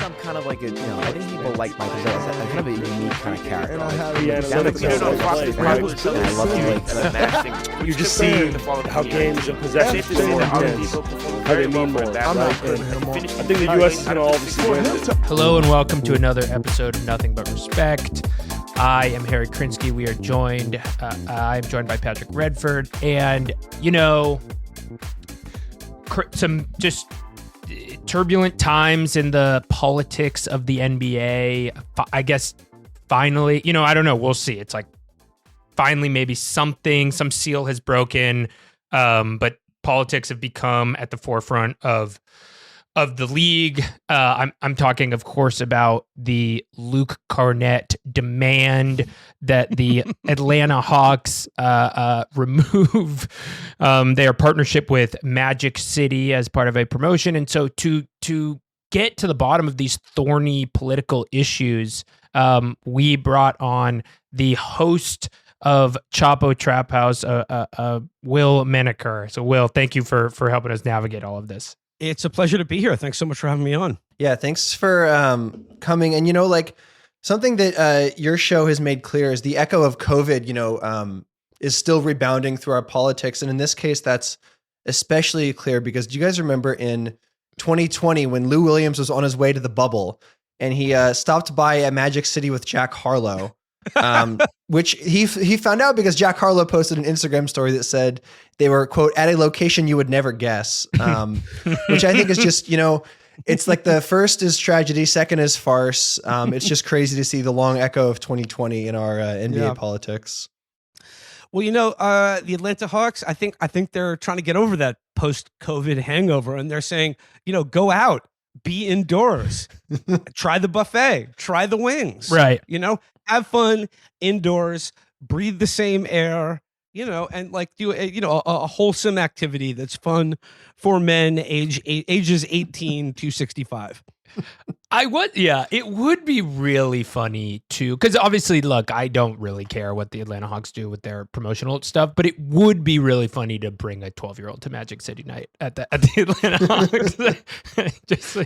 I'm kind of like I think people like Michael Jordan. I'm kind of a unique kind of character. And I have The analytics I love you just see how games and possessions fit into how they mean more. I'm not putting him on. I think the U.S. is going to obviously win. Hello and welcome to another episode of Nothing But Respect. I am Harry Krinsky. We are joined. I'm joined by Patrick Redford, and some just turbulent times in the politics of the NBA. I guess finally, I don't know. We'll see. It's like finally maybe some seal has broken, but politics have become at the forefront of the league. I'm talking, of course, about the Luke Cornett demand that the Atlanta Hawks remove their partnership with Magic City as part of a promotion. And so to get to the bottom of these thorny political issues, we brought on the host of Chapo Trap House, Will Menaker. So, Will, thank you for helping us navigate all of this. It's a pleasure to be here. Thanks so much for having me on. Yeah, thanks for coming. And, something that your show has made clear is the echo of COVID, is still rebounding through our politics. And in this case, that's especially clear because do you guys remember in 2020 when Lou Williams was on his way to the bubble and he stopped by at Magic City with Jack Harlow? Which he found out because Jack Harlow posted an Instagram story that said they were, quote, at a location you would never guess, which I think is just, it's like the first is tragedy, second is farce. It's just crazy to see the long echo of 2020 in our NBA politics. Well, the Atlanta Hawks, I think they're trying to get over that post-COVID hangover, and they're saying, go out, be indoors, try the buffet, try the wings, right? Have fun indoors, breathe the same air, and do a wholesome activity that's fun for men ages 18 to 65. It would be really funny too, because obviously, look, I don't really care what the Atlanta Hawks do with their promotional stuff, but it would be really funny to bring a 12-year-old to Magic City night at the Atlanta Hawks. Just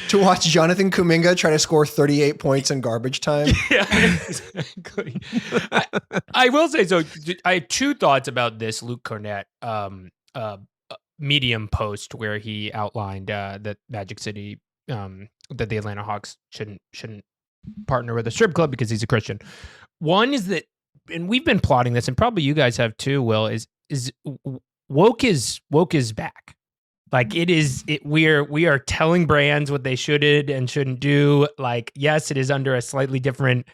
to watch Jonathan Kuminga try to score 38 points in garbage time. Yeah, exactly. I will say, so I have two thoughts about this Luke Cornett Medium post where he outlined that Magic City, that the Atlanta Hawks shouldn't partner with a strip club because he's a Christian. One is that, and we've been plotting this, and probably you guys have too, Will, is woke is back. Like we are telling brands what they should and shouldn't do. Like, yes, it is under a slightly different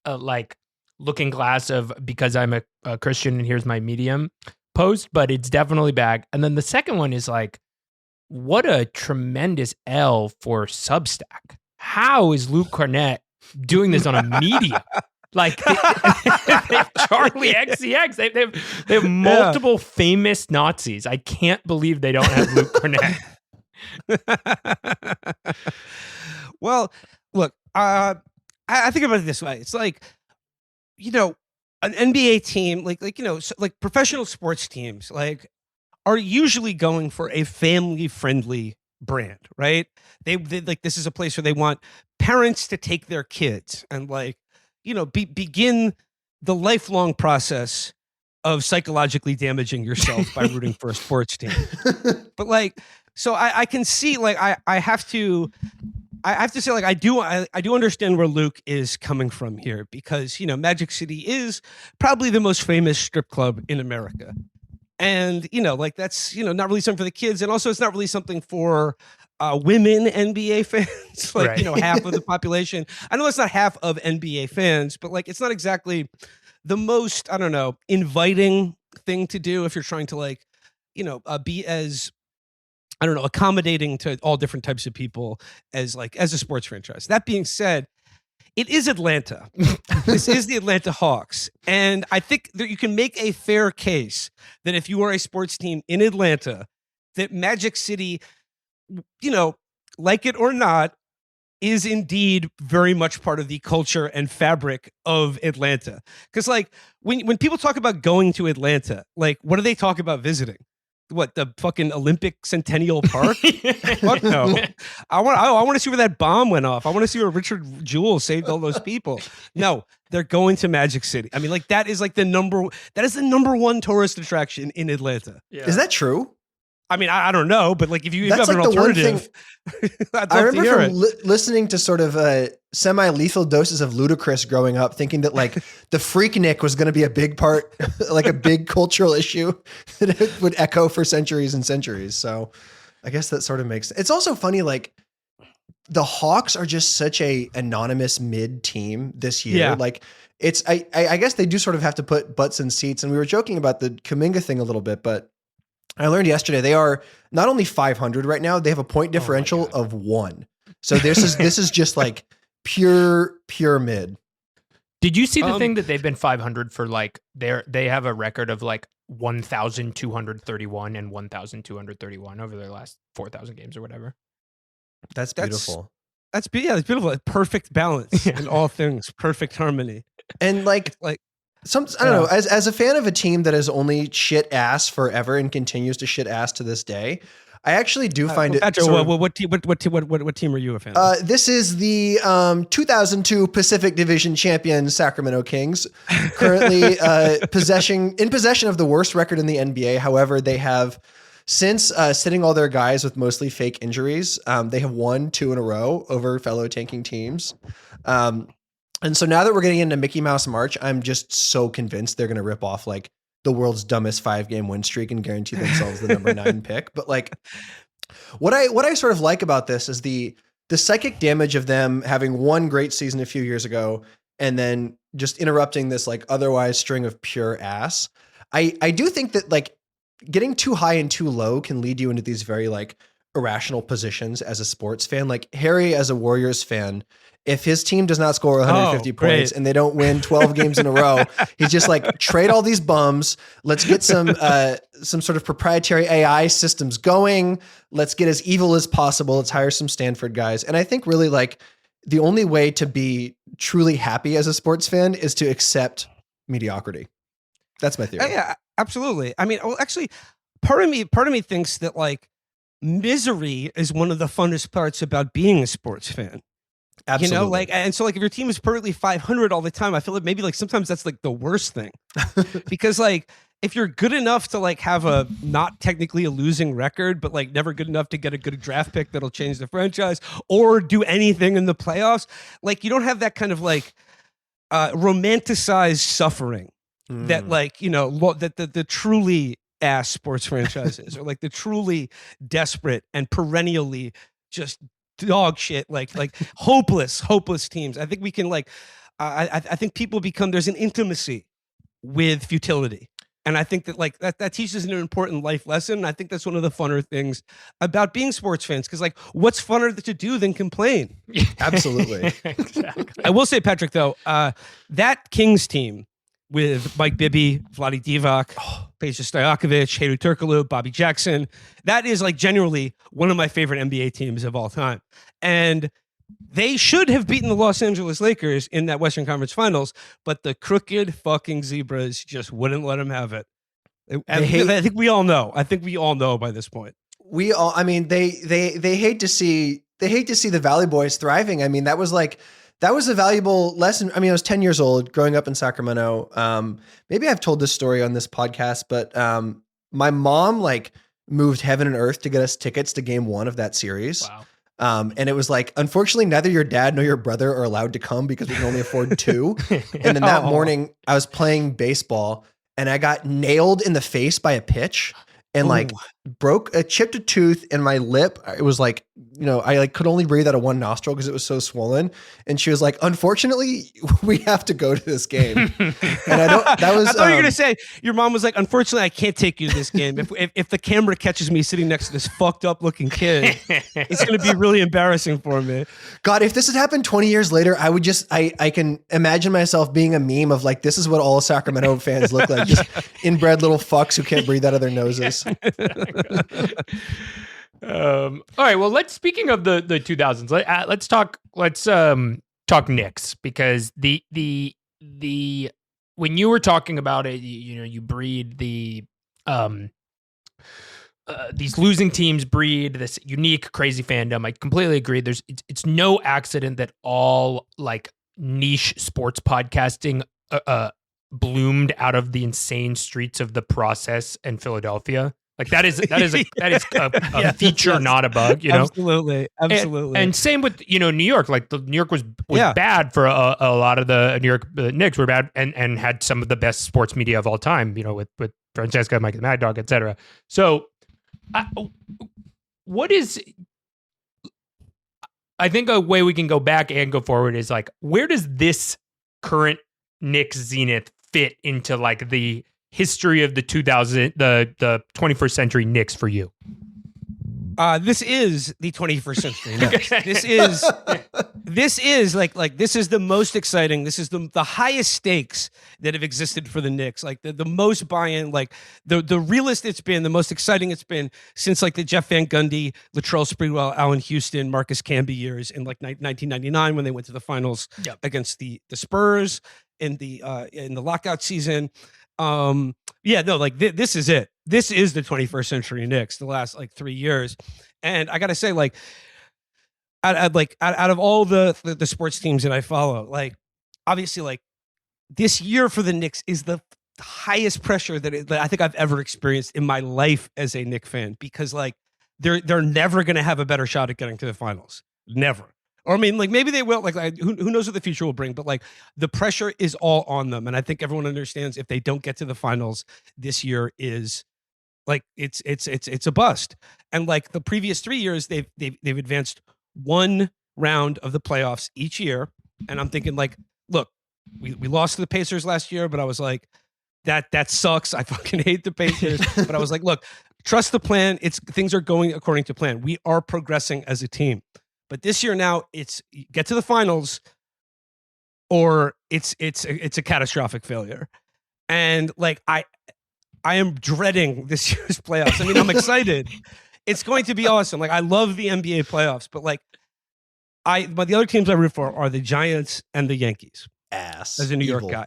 looking glass of because I'm a Christian and here's my Medium post, but it's definitely back. And then the second one is like, what a tremendous L for Substack. How is Luke Cornett doing this on a Medium? Like they have Charlie XCX. They have multiple famous Nazis. I can't believe they don't have Luke Cornett. Well, look, I think about it this way. It's like, an NBA team, like professional sports teams, are usually going for a family-friendly brand, right? They this is a place where they want parents to take their kids and begin the lifelong process of psychologically damaging yourself by rooting for a sports team. But so I can see, I have to say, I do understand where Luke is coming from here because, Magic City is probably the most famous strip club in America. And, that's, not really something for the kids. And also it's not really something for women NBA fans, right. Half of the population. I know it's not half of NBA fans, but it's not exactly the most, inviting thing to do if you're trying to be as, accommodating to all different types of people as a sports franchise. That being said, it is Atlanta. This is the Atlanta Hawks. And I think that you can make a fair case that if you are a sports team in Atlanta, that Magic City, like it or not, is indeed very much part of the culture and fabric of Atlanta. Because when people talk about going to Atlanta, what do they talk about visiting? what, the fucking Olympic Centennial Park? Fuck no. I want to see where that bomb went off. I want to see where Richard Jewell saved all those people. No, they're going to Magic City. I mean, like that is the number one tourist attraction in Atlanta. Yeah. Is that true? I mean, I don't know, but like if you That's have like an the one alternative, I'd love I to remember hear from it. listening to sort of semi-lethal doses of Ludacris growing up, thinking that like the Freaknik was going to be a big part, like a big cultural issue that it would echo for centuries and centuries. So I guess that sort of makes sense. It's also funny, like the Hawks are just such a anonymous mid team this year. Yeah. Like it's, I guess they do sort of have to put butts in seats. And we were joking about the Kuminga thing a little bit, but I learned yesterday they are not only 500 right now, they have a point differential of 1. So this is just like pure mid. Did you see the thing that they've been 500 for like they have a record of like 1,231 and 1,231 over their last 4,000 games or whatever? That's beautiful. That's beautiful. Perfect balance in all things, perfect harmony. And like I don't know, as a fan of a team that has only shit ass forever and continues to shit ass to this day, I actually do find Patrick, it. what team are you a fan of? This is the 2002 Pacific Division champion Sacramento Kings, currently in possession of the worst record in the NBA. However, they have since sitting all their guys with mostly fake injuries. They have won 2 in a row over fellow tanking teams. And so now that we're getting into Mickey Mouse March, I'm just so convinced they're going to rip off like the world's dumbest 5-game win streak and guarantee themselves the number 9 pick. But like what I sort of like about this is the psychic damage of them having one great season a few years ago and then just interrupting this like otherwise string of pure ass. I do think that like getting too high and too low can lead you into these very like irrational positions as a sports fan. Like Harry as a Warriors fan, if his team does not score 150 points and they don't win 12 games in a row, he's just like, trade all these bums. Let's get some sort of proprietary AI systems going. Let's get as evil as possible. Let's hire some Stanford guys. And I think really like the only way to be truly happy as a sports fan is to accept mediocrity. That's my theory. Yeah, absolutely. I mean, well, actually, part of me thinks that like misery is one of the funnest parts about being a sports fan. Absolutely. You know, like, and so like if your team is perfectly 500 all the time, I feel like maybe like sometimes that's like the worst thing because like if you're good enough to like have a not technically a losing record, but like never good enough to get a good draft pick that'll change the franchise or do anything in the playoffs, like you don't have that kind of like romanticized suffering that like, you know, that the truly ass sports franchises or like the truly desperate and perennially just dog shit, like hopeless teams. I think we can like, I think people there's an intimacy with futility. And I think that like that teaches an important life lesson. And I think that's one of the funner things about being sports fans. Cause like what's funner to do than complain? Absolutely. Exactly. I will say, Patrick, though, that Kings team with Mike Bibby, Vlade Divac, Peja Stojakovic, Hedo Turkoglu, Bobby Jackson. That is like genuinely one of my favorite NBA teams of all time. And they should have beaten the Los Angeles Lakers in that Western Conference Finals, but the crooked fucking Zebras just wouldn't let them have it. I think we all know. I think we all know by this point. We all, I mean, they hate to see the Valley Boys thriving. I mean, that was a valuable lesson. I mean, I was 10 years old growing up in Sacramento. Maybe I've told this story on this podcast, but my mom like moved heaven and earth to get us tickets to game 1 of that series. Wow. And it was like, unfortunately, neither your dad nor your brother are allowed to come because we can only afford 2. And then that morning I was playing baseball and I got nailed in the face by a pitch and like chipped a tooth in my lip. It was like, you know, I like could only breathe out of one nostril because it was so swollen. And she was like, unfortunately, we have to go to this game. And I thought you were going to say your mom was like, unfortunately, I can't take you to this game. If the camera catches me sitting next to this fucked up looking kid, it's going to be really embarrassing for me. God, if this had happened 20 years later, I would just, I can imagine myself being a meme of like, this is what all Sacramento fans look like. Just inbred little fucks who can't breathe out of their noses. All right. Well, speaking of the 2000s, let's talk Knicks because the when you were talking about it, you know, you breed the these losing teams breed this unique, crazy fandom. I completely agree. It's no accident that all like niche sports podcasting bloomed out of the insane streets of the Process in Philadelphia. Like that is a feature, not a bug. You know, absolutely. And same with New York. Like New York was bad for a lot of the New York Knicks were bad and had some of the best sports media of all time. With Francesca, Mike the Mad Dog, etc. So. I think a way we can go back and go forward is like, where does this current Knicks zenith fit into like the history of the 21st century Knicks for you? This is the 21st century Knicks. This is like this is the most exciting. This is the highest stakes that have existed for the Knicks. Like the most buy-in, like the realest it's been, the most exciting it's been since like the Jeff Van Gundy, Latrell Sprewell, Allen Houston, Marcus Camby years in like 1999 when they went to the finals against the Spurs in the lockout season. This is it. This is the 21st century Knicks, the last like 3 years. And I got to say, like, out of all the sports teams that I follow, like, obviously, like, this year for the Knicks is the highest pressure that I think I've ever experienced in my life as a Knicks fan, because, like, they're never going to have a better shot at getting to the finals. Never. Or I mean, like maybe they will. Like who knows what the future will bring? But like the pressure is all on them, and I think everyone understands if they don't get to the finals this year is like it's a bust. And like the previous 3 years, they've advanced one round of the playoffs each year. And I'm thinking like, look, we lost to the Pacers last year, but I was like, that sucks. I fucking hate the Pacers. But I was like, look, trust the plan. Things are going according to plan. We are progressing as a team. But this year now, it's get to the finals, or it's a catastrophic failure. And like I am dreading this year's playoffs. I mean, I'm excited. It's going to be awesome. Like I love the NBA playoffs, but like but the other teams I root for are the Giants and the Yankees. As a New York guy.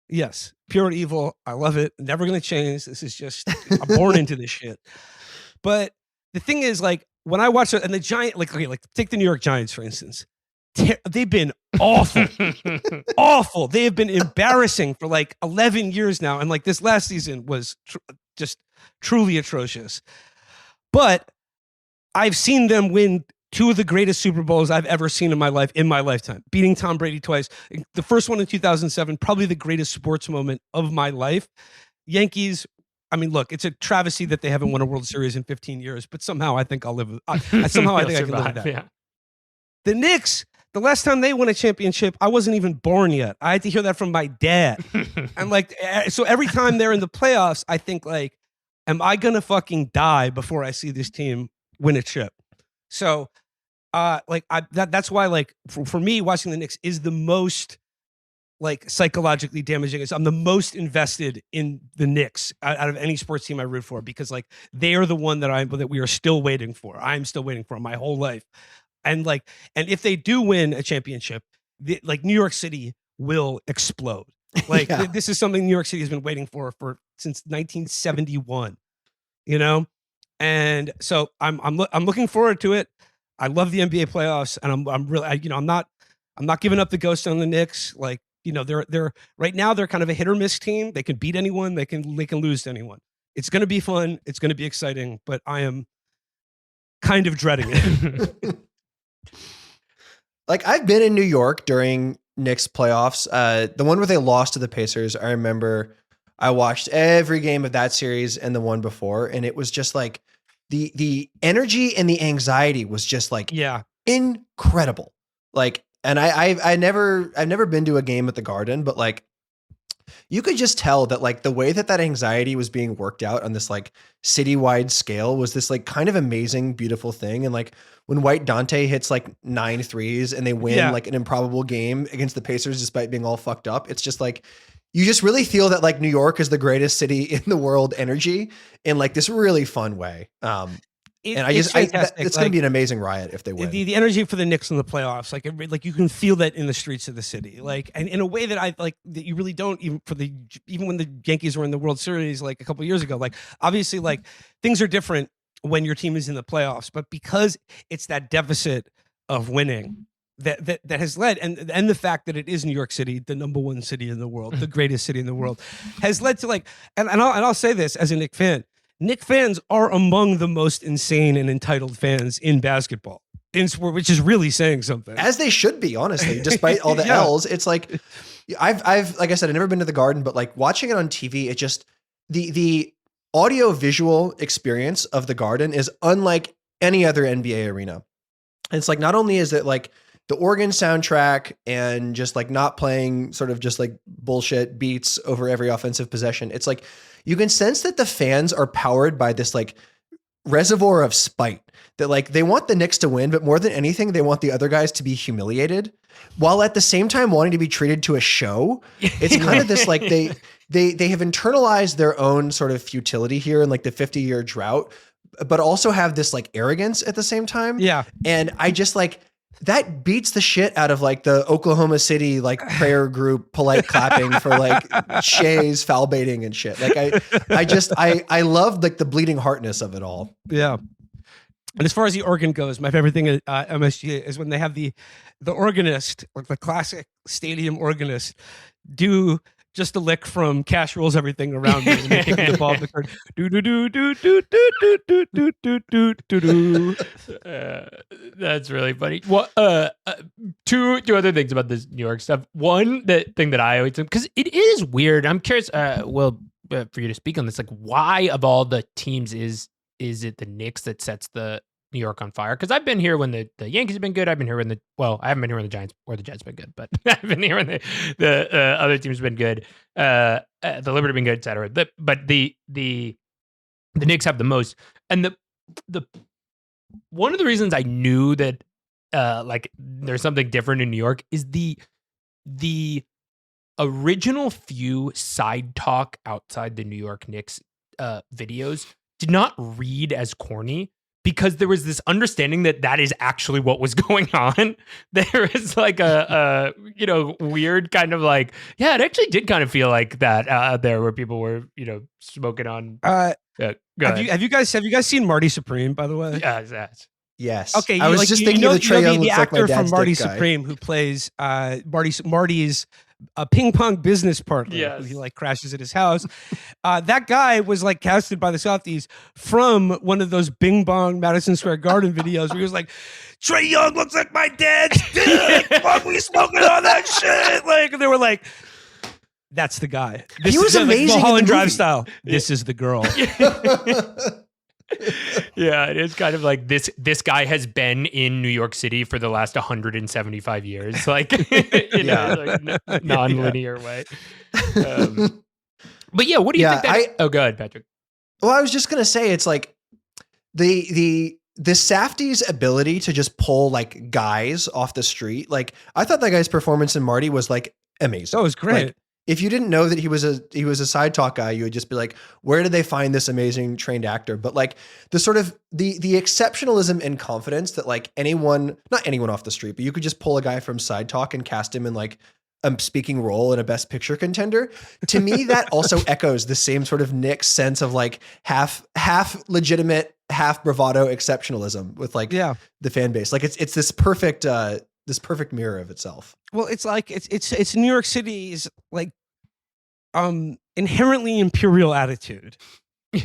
Yes, pure evil. I love it. Never going to change. This is just I'm born into this shit. But the thing is, like, when I watch it, and the Giant, like take the New York Giants, for instance. They've been awful. Awful. They have been embarrassing for like 11 years now. And like this last season was just truly atrocious. But I've seen them win two of the greatest Super Bowls I've ever seen in my lifetime, beating Tom Brady twice. The first one in 2007, probably the greatest sports moment of my life. Yankees, I mean, look, it's a travesty that they haven't won a World Series in 15 years, but somehow I think I'll live with I think I can live with that. Yeah. The Knicks, the last time they won a championship, I wasn't even born yet. I had to hear that from my dad. And like, so every time they're in the playoffs, I think like, am I going to fucking die before I see this team win a chip? So that's why like for me, watching the Knicks is the most like psychologically damaging. I'm the most invested in the Knicks out of any sports team I root for, because like they are the one that we are still waiting for. I'm still waiting for my whole life. And like, and if they do win a championship, like New York City will explode. Like this is something New York City has been waiting for since 1971, you know? And so I'm looking forward to it. I love the NBA playoffs, and I'm really, I'm not giving up the ghost on the Knicks. Like, they're right now they're kind of a hit or miss team. They can beat anyone. They can lose to anyone. It's going to be fun. It's going to be exciting, but I am kind of dreading it. Like I've been in New York during Knicks playoffs. The one where they lost to the Pacers, I remember I watched every game of that series and the one before, and it was just like the energy and the anxiety was just like incredible. Like, and I've never been to a game at the Garden, but like you could just tell that like the way that anxiety was being worked out on this like citywide scale was this like kind of amazing, beautiful thing. And like when White Dante hits like 9 threes and they win like an improbable game against the Pacers, despite being all fucked up, it's just like, you just really feel that like New York is the greatest city in the world energy in like this really fun way. And it's fantastic. it's going to be an amazing riot if they win. The energy for the Knicks in the playoffs, like you can feel that in the streets of the city, like, and in a way that I like that you really don't even when the Yankees were in the World Series like a couple years ago. Like obviously, like things are different when your team is in the playoffs, but because it's that deficit of winning that has led, and the fact that it is New York City, the number one city in the world, the greatest city in the world, has led to like, and I'll say this as a Knicks fan. Knicks fans are among the most insane and entitled fans in basketball, in sport, which is really saying something. As they should be, honestly, despite all the Yeah. L's. It's like, I've like I said, I've never been to the Garden, but like watching it on TV, it just, the audio visual experience of the Garden is unlike any other NBA arena. And it's like, not only is it like the organ soundtrack and just like not playing sort of just like bullshit beats over every offensive possession, it's like, you can sense that the fans are powered by this like reservoir of spite that like they want the Knicks to win, but more than anything, they want the other guys to be humiliated while at the same time wanting to be treated to a show. It's kind of this like they have internalized their own sort of futility here in like the 50-year drought, but also have this like arrogance at the same time. Yeah. And I just like, that beats the shit out of like the Oklahoma City like prayer group polite clapping for like Shea's foul baiting and shit. Like I loved like the bleeding heartness of it all. Yeah. And as far as the organ goes, my favorite thing at MSG is when they have the organist, like the classic stadium organist, do just a lick from Cash Rules Everything Around Me. And they kick the ball off the court. Do do do do do do do do do do do do. That's really funny. Well, two other things about this New York stuff. One, the thing that I always, because it is weird. I'm curious, Will, for you to speak on this. Like, why of all the teams is it the Knicks that sets the New York on fire? Because I've been here when the Yankees have been good. I've been here when I haven't been here when the Giants or the Jets have been good, but I've been here when the other teams have been good. The Liberty have been good, et cetera. But the Knicks have the most. And the one of the reasons I knew that like there's something different in New York is the original few side talk outside the New York Knicks videos did not read as corny, because there was this understanding that is actually what was going on. There is like a weird kind of like, yeah, it actually did kind of feel like that out there where people were, smoking on. Have you guys seen Marty Supreme, by the way? Yes. Yes. Okay. I was just thinking of the Trae Young the looks like my actor from dad's Marty dick guy. Supreme who plays Marty's ping pong business partner. Yes. Who he like crashes at his house. That guy was like casted by the Softies from one of those Bing Bong Madison Square Garden videos where he was like, Trae Young looks like my dad's dick. Fuck, we smoking all that shit. Like, and they were like, that's the guy. This He was is amazing like in Mulholland the Drive movie. style. This is the girl. Yeah, it is kind of like this guy has been in New York City for the last 175 years, like like non-linear way. But yeah, what do you think that? Oh, go ahead, Patrick. Well, I was just gonna say, it's like the Safdie's ability to just pull like guys off the street. Like, I thought that guy's performance in Marty was like amazing. That was great. Like, if you didn't know that he was a side talk guy, you would just be like, where did they find this amazing trained actor? But like the sort of the exceptionalism and confidence that like not anyone off the street, but you could just pull a guy from side talk and cast him in like a speaking role in a best picture contender. To me, that also echoes the same sort of Knicks sense of like half legitimate, half bravado exceptionalism with like the fan base. Like it's this perfect mirror of itself. Well, it's like it's New York City's like inherently imperial attitude,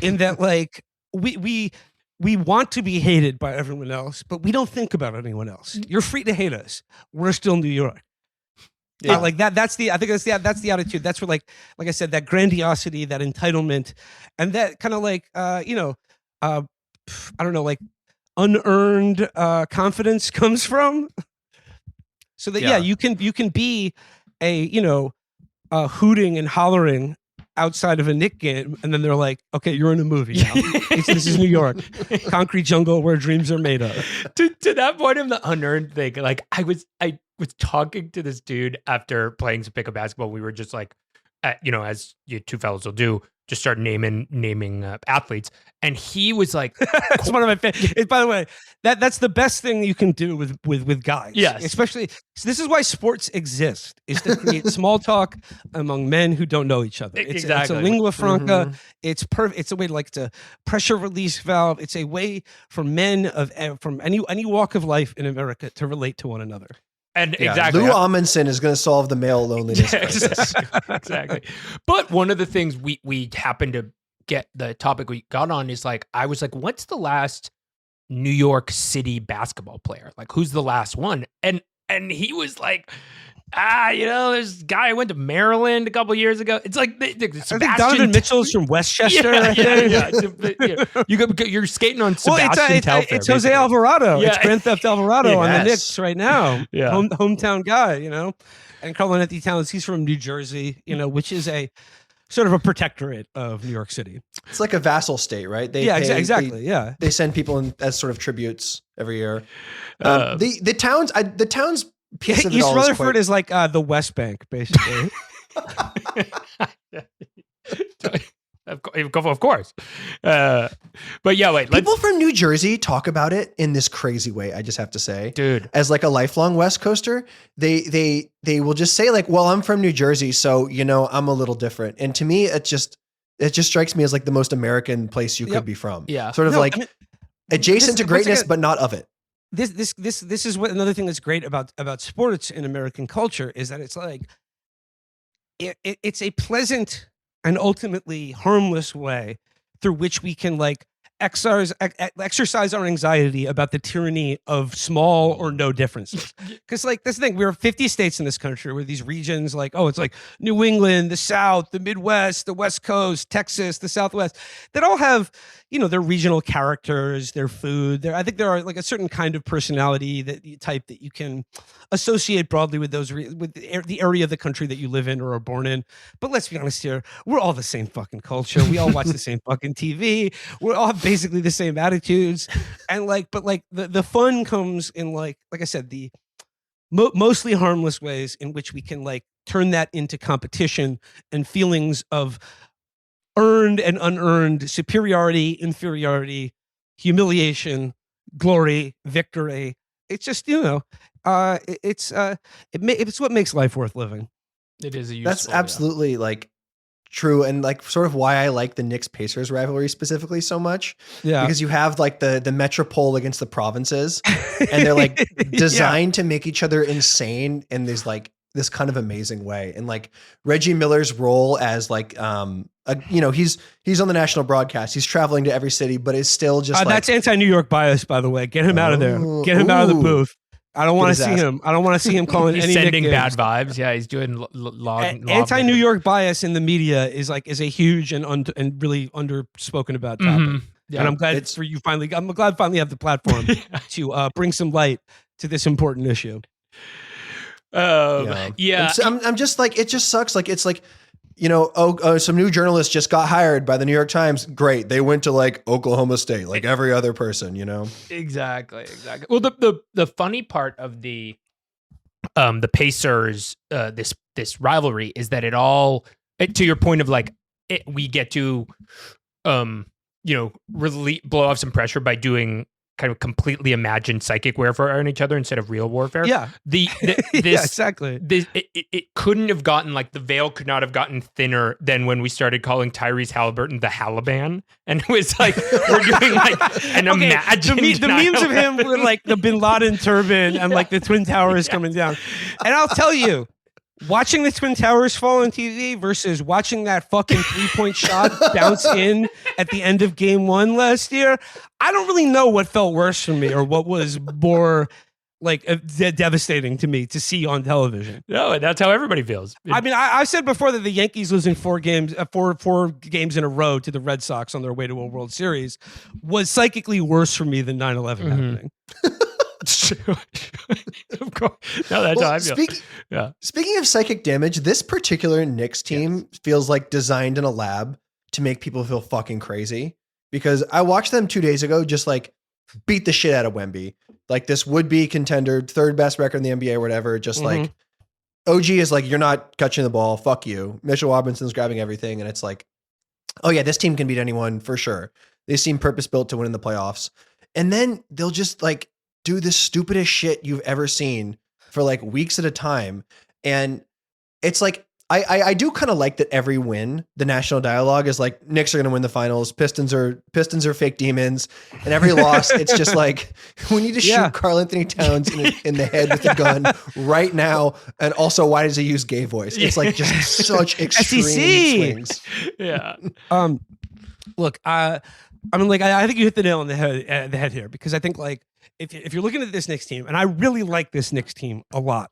in that like we want to be hated by everyone else, but we don't think about anyone else. You're free to hate us. We're still New York. Yeah, like that. That's the attitude. That's where like I said, that grandiosity, that entitlement, and that kind of like I don't know, like unearned confidence comes from. So that you can be a hooting and hollering outside of a Knick game, and then they're like, okay, you're in a movie now. This is New York, concrete jungle where dreams are made of. To that point of the unearned thing, like I was talking to this dude after playing some pickup basketball. We were just like, as you two fellas will do, just started naming athletes, and he was like, It's one of my favorite. By the way, that's the best thing you can do with guys. Yes. Especially, so this is why sports exist, is to create small talk among men who don't know each other. It's a lingua franca. It's perfect. It's a way to it's a pressure release valve. It's a way for men from any walk of life in America to relate to one another. And exactly, Lou Amundsen is going to solve the male loneliness crisis. Exactly. But one of the things we happened to get, the topic we got on is I was like, what's the last New York City basketball player? Like, who's the last one? And he was like, there's a guy who went to Maryland a couple years ago. It's like I think Donovan Mitchell's from Westchester. You're skating on Sebastian Telfair. It's Jose Alvarado. Yeah. It's Grand Theft Alvarado on the Knicks right now. Yeah. Hometown guy, And Carl-Anthony Towns, he's from New Jersey, which is a sort of a protectorate of New York City. It's like a vassal state, right? Exactly. They send people in as sort of tributes every year. The towns piece of it East all Rutherford is like the West Bank, basically. Of course. But yeah, wait. People from New Jersey talk about it in this crazy way, I just have to say. Dude. As like a lifelong West Coaster, they will just say well, I'm from New Jersey, so I'm a little different. And to me, it just strikes me as like the most American place you could be from. Yeah. Sort of adjacent to greatness, but not of it. This is what another thing that's great about sports in American culture is that it's it's a pleasant and ultimately harmless way through which we can exercise our anxiety about the tyranny of small or no differences. Because that's the thing, we're 50 states in this country where these regions it's like New England, the South, the Midwest, the West Coast, Texas, the Southwest, that all have their regional characters, their food. I think there are a certain kind of personality type that you can associate broadly with with the area of the country that you live in or are born in. But let's be honest here, we're all the same fucking culture. We all watch the same fucking TV. We all have basically the same attitudes, and the fun comes in like I said, the mostly harmless ways in which we can turn that into competition and feelings of earned and unearned superiority, inferiority, humiliation, glory, victory. It's just it's what makes life worth living. It is that's absolutely true, and sort of why I like the Knicks Pacers rivalry specifically so much. Yeah, because you have the metropole against the provinces, and they're designed to make each other insane in these this kind of amazing way. And Reggie Miller's role as he's on the national broadcast. He's traveling to every city, but it's still just that's anti-New York bias, by the way. Get him out of there. Get him out of the booth. I don't want to see him. I don't want to see him calling he's any sending nicknames. bad vibes. Yeah, he's doing anti-New York bias in the media is a huge and really underspoken about topic. Mm-hmm. Yeah, and I'm glad for you finally. I'm glad finally have the platform to bring some light to this important issue. Yeah. I'm just it just sucks. It's some new journalist just got hired by the New York Times. Great. They went to Oklahoma State, every other person, Exactly. Well, the funny part of the Pacers, this rivalry is that it all, to your point of we get to, really blow off some pressure by doing kind of completely imagined psychic warfare on each other instead of real warfare. Yeah. This, yeah, exactly. It couldn't have gotten the veil could not have gotten thinner than when we started calling Tyrese Halliburton the Haliban. And it was we're doing an imagined. The memes of him were the Bin Laden turban and the Twin Towers coming down. And I'll tell you, watching the Twin Towers fall on TV versus watching that fucking 3-point shot bounce in at the end of game 1 last year, I don't really know what felt worse for me or what was more devastating to me to see on television. No, that's how everybody feels. I mean, I said before that the Yankees losing four games in a row to the Red Sox on their way to a World Series was psychically worse for me than 9/11 happening. Of course. No, that's how I feel. Speaking of psychic damage, this particular Knicks team feels designed in a lab to make people feel fucking crazy. Because I watched them 2 days ago, just beat the shit out of Wemby. This would-be contender, third best record in the NBA or whatever. Just OG is you're not catching the ball. Fuck you. Mitchell Robinson's grabbing everything. And it's oh yeah, this team can beat anyone for sure. They seem purpose built to win in the playoffs. And then they'll just like do the stupidest shit you've ever seen for like weeks at a time. And it's like, I do kind of like that every win, the national dialogue is like, Knicks are going to win the finals. Pistons are fake demons. And every loss, it's just like, we need to shoot Karl Anthony Towns in the head with a gun right now. And also, why does he use gay voice? It's like just such extreme swings. Yeah. Look, I mean, like, I think you hit the nail on the head here, because I think like if you're looking at this Knicks team, and I really like this Knicks team a lot.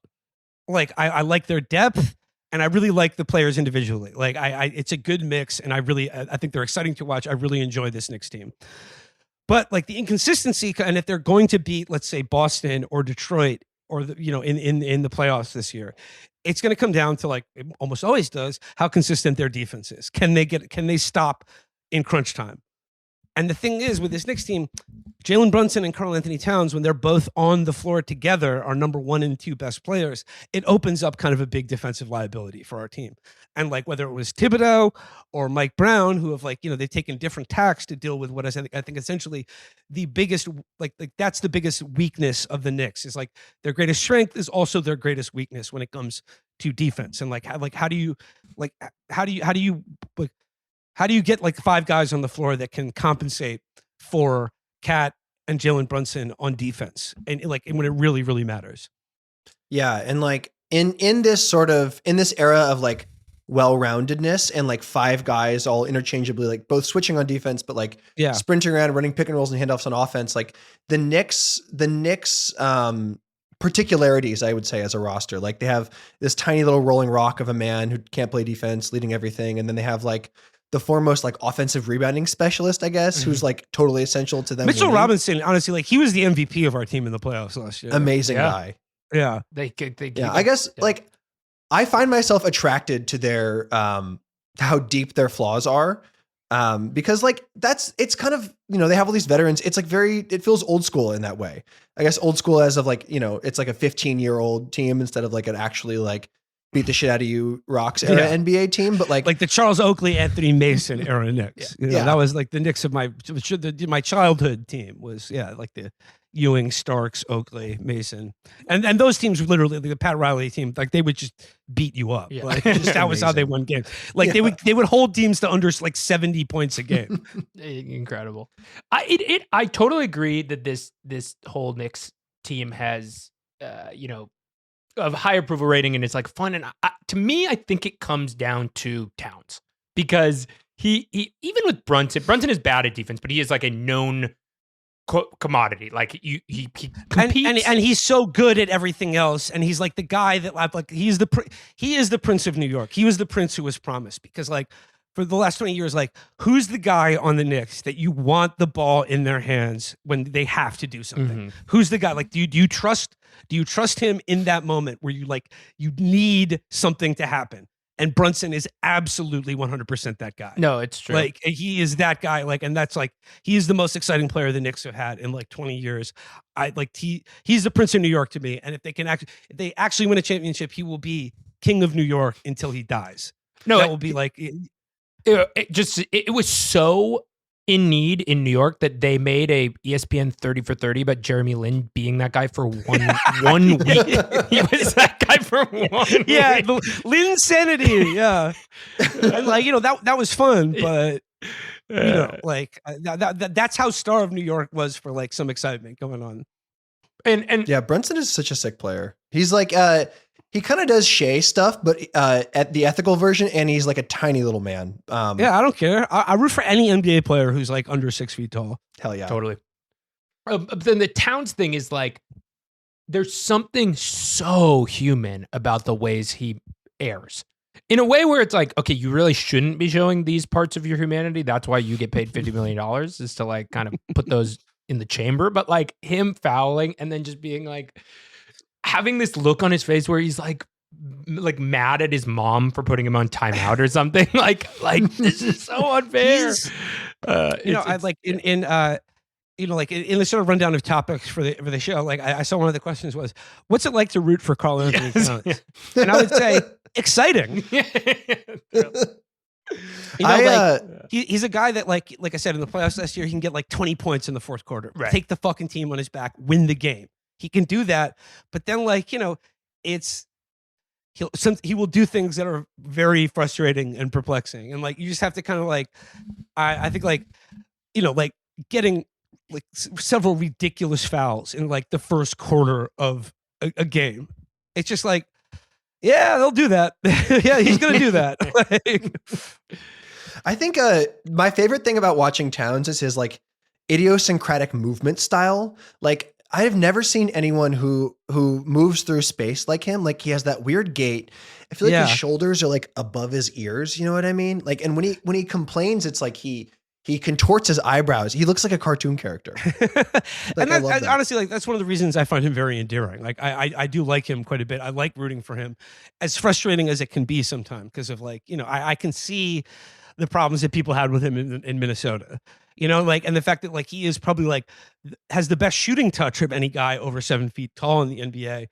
Like I like their depth. And I really like the players individually. Like it's a good mix, and I think they're exciting to watch. I really enjoy this Knicks team. But like the inconsistency, and if they're going to beat, let's say, Boston or Detroit, or in the playoffs this year, it's going to come down to, like it almost always does, how consistent their defense is. Can they stop in crunch time? And the thing is, with this Knicks team, Jalen Brunson and Karl Anthony Towns, when they're both on the floor together, are number 1 and 2 best players. It opens up kind of a big defensive liability for our team. And like whether it was Thibodeau or Mike Brown, who have they've taken different tacks to deal with what I think essentially the biggest like that's the biggest weakness of the Knicks, is like their greatest strength is also their greatest weakness when it comes to defense. And how do you get like 5 guys on the floor that can compensate for Cat and Jalen Brunson on defense, and when it really, really matters? Yeah, and like in this era of like well-roundedness and like 5 guys all interchangeably, like both switching on defense, but like sprinting around, running pick and rolls and handoffs on offense. Like the Knicks particularities, I would say, as a roster, like they have this tiny little rolling rock of a man who can't play defense, leading everything, and then they have like the foremost like offensive rebounding specialist, I guess, who's like totally essential to them. Mitchell Robinson, honestly, like he was the MVP of our team in the playoffs last year. Amazing guy. Yeah. I guess like I find myself attracted to their how deep their flaws are. Because like it's kind of, they have all these veterans. It's like it feels old school in that way. I guess old school as of like, it's like a 15-year-old team instead of like an actually like beat the shit out of you Rocks era NBA team, but like the Charles Oakley, Anthony Mason era Knicks. That was like the Knicks of my childhood team was like the Ewing, Starks, Oakley, Mason, and those teams literally, like the Pat Riley team, like they would just beat you up. Like that was how they won games. Like they would hold teams to under like 70 points a game. Incredible. I totally agree that this whole Knicks team has of high approval rating, and it's like fun. And to me, I think it comes down to Towns, because he even with Brunson is bad at defense, but he is like a known commodity. Like he competes, and he's so good at everything else. And he's like the guy that like he is the Prince of New York. He was the prince who was promised, because like for the last 20 years, like who's the guy on the Knicks that you want the ball in their hands when they have to do something? Who's the guy? Like, do you trust him in that moment where you need something to happen? And Brunson is absolutely 100% that guy. No, it's true. Like he is that guy. Like, and that's like, he is the most exciting player the Knicks have had in like 20 years. He's the Prince of New York to me. And if they actually win a championship, he will be king of New York until he dies. No, that will be like, it was so in need in New York that they made a ESPN 30 for 30 about Jeremy Lin being that guy for one week. He was that guy for 1 week. Yeah, the Linsanity. Yeah, and like that was fun, but that's how Star of New York was for like some excitement going on. And yeah, Brunson is such a sick player. He's like he kind of does Shea stuff, but at the ethical version, and he's like a tiny little man. I don't care. I root for any NBA player who's like under 6 feet tall. Hell yeah. Totally. Then the Towns thing is like, there's something so human about the ways he airs. In a way where it's like, okay, you really shouldn't be showing these parts of your humanity. That's why you get paid $50 million, is to like kind of put those in the chamber. But like him fouling and then just being like, having this look on his face where he's like mad at his mom for putting him on timeout or something. like this is so unfair. I like in the sort of rundown of topics for the show. Like I saw one of the questions was, "What's it like to root for Karl Anthony Towns?" And I would say, exciting. You know, I, he's a guy that like I said in the playoffs last year, he can get like 20 points in the fourth quarter, Right. take the fucking team on his back, win the game. He can do that, but then like he will do things that are very frustrating and perplexing, and like you just have to kind of like I think like like getting like several ridiculous fouls in like the first quarter of a game. It's just like, yeah, they'll do that. Yeah, he's gonna do that. Like, I think my favorite thing about watching Towns is his like idiosyncratic movement style. Like I have never seen anyone who moves through space like him. Like he has that weird gait. I feel like his shoulders are like above his ears. You know what I mean? Like, and when he complains, it's like he contorts his eyebrows. He looks like a cartoon character. And honestly, like that's one of the reasons I find him very endearing. Like I do like him quite a bit. I like rooting for him, as frustrating as it can be sometimes because of like I can see the problems that people had with him in Minnesota. Like, and the fact that like he is probably like has the best shooting touch of any guy over 7 feet tall in the NBA,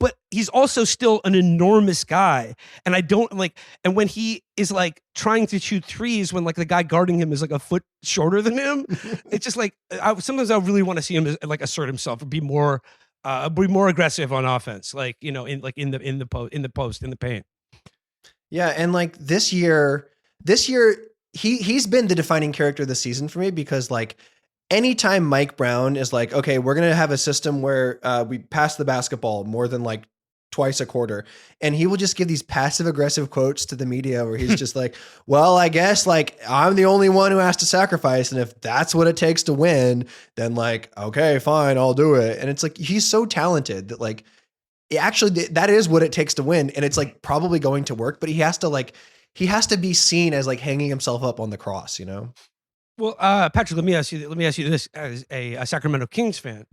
but he's also still an enormous guy. And I don't like, and when he is like trying to shoot threes, when like the guy guarding him is like a foot shorter than him, it's just like, sometimes I really want to see him like assert himself or be more aggressive on offense. Like, in the post, in the paint. Yeah. And like this year, he's been the defining character this season for me because like anytime Mike Brown is like, okay, we're going to have a system where we pass the basketball more than like twice a quarter. And he will just give these passive aggressive quotes to the media where he's just like, well, I guess like I'm the only one who has to sacrifice. And if that's what it takes to win, then like, okay, fine, I'll do it. And it's like, he's so talented that like, actually that is what it takes to win. And it's like probably going to work, but he has to be seen as like hanging himself up on the cross, Well, Patrick, let me ask you this as a Sacramento Kings fan.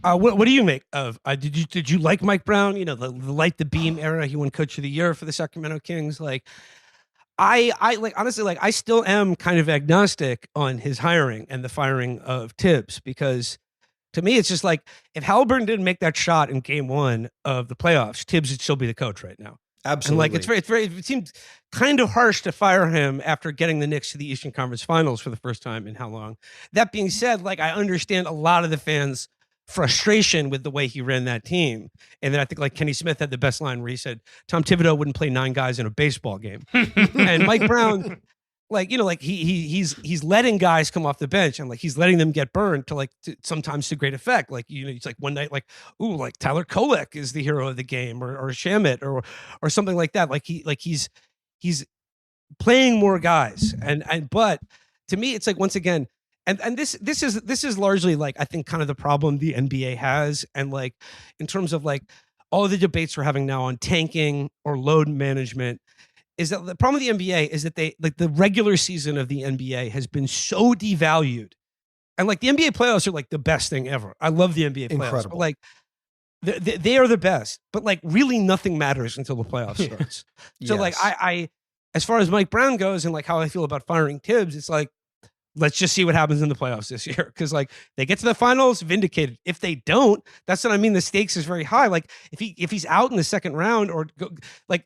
What do you make of? Did you like Mike Brown? The light the beam era. He won Coach of the Year for the Sacramento Kings. Like, I like honestly, like I still am kind of agnostic on his hiring and the firing of Thibs because to me it's just like if Halliburton didn't make that shot in Game 1 of the playoffs, Thibs would still be the coach right now. Absolutely. And like it seems kind of harsh to fire him after getting the Knicks to the Eastern Conference Finals for the first time in how long. That being said, like I understand a lot of the fans' frustration with the way he ran that team. And then I think like Kenny Smith had the best line where he said Tom Thibodeau wouldn't play 9 guys in a baseball game. And Mike Brown, like like he's letting guys come off the bench and like he's letting them get burned to sometimes to great effect. Like it's like one night like ooh, like Tyler Kolek is the hero of the game or Shamit or something like that. Like he's playing more guys and but to me it's like once again and this is largely like I think kind of the problem the NBA has and like in terms of like all of the debates we're having now on tanking or load management. Is that the problem with the NBA is that they like the regular season of the NBA has been so devalued. And like the NBA playoffs are like the best thing ever. I love the NBA playoffs. Incredible. But like they are the best, but like really nothing matters until the playoffs starts. So Yes. like I as far as Mike Brown goes and like how I feel about firing Thibs, it's like, let's just see what happens in the playoffs this year. Cause like they get to the finals vindicated. If they don't, that's what I mean. The stakes is very high. Like if he's out in the second round or like,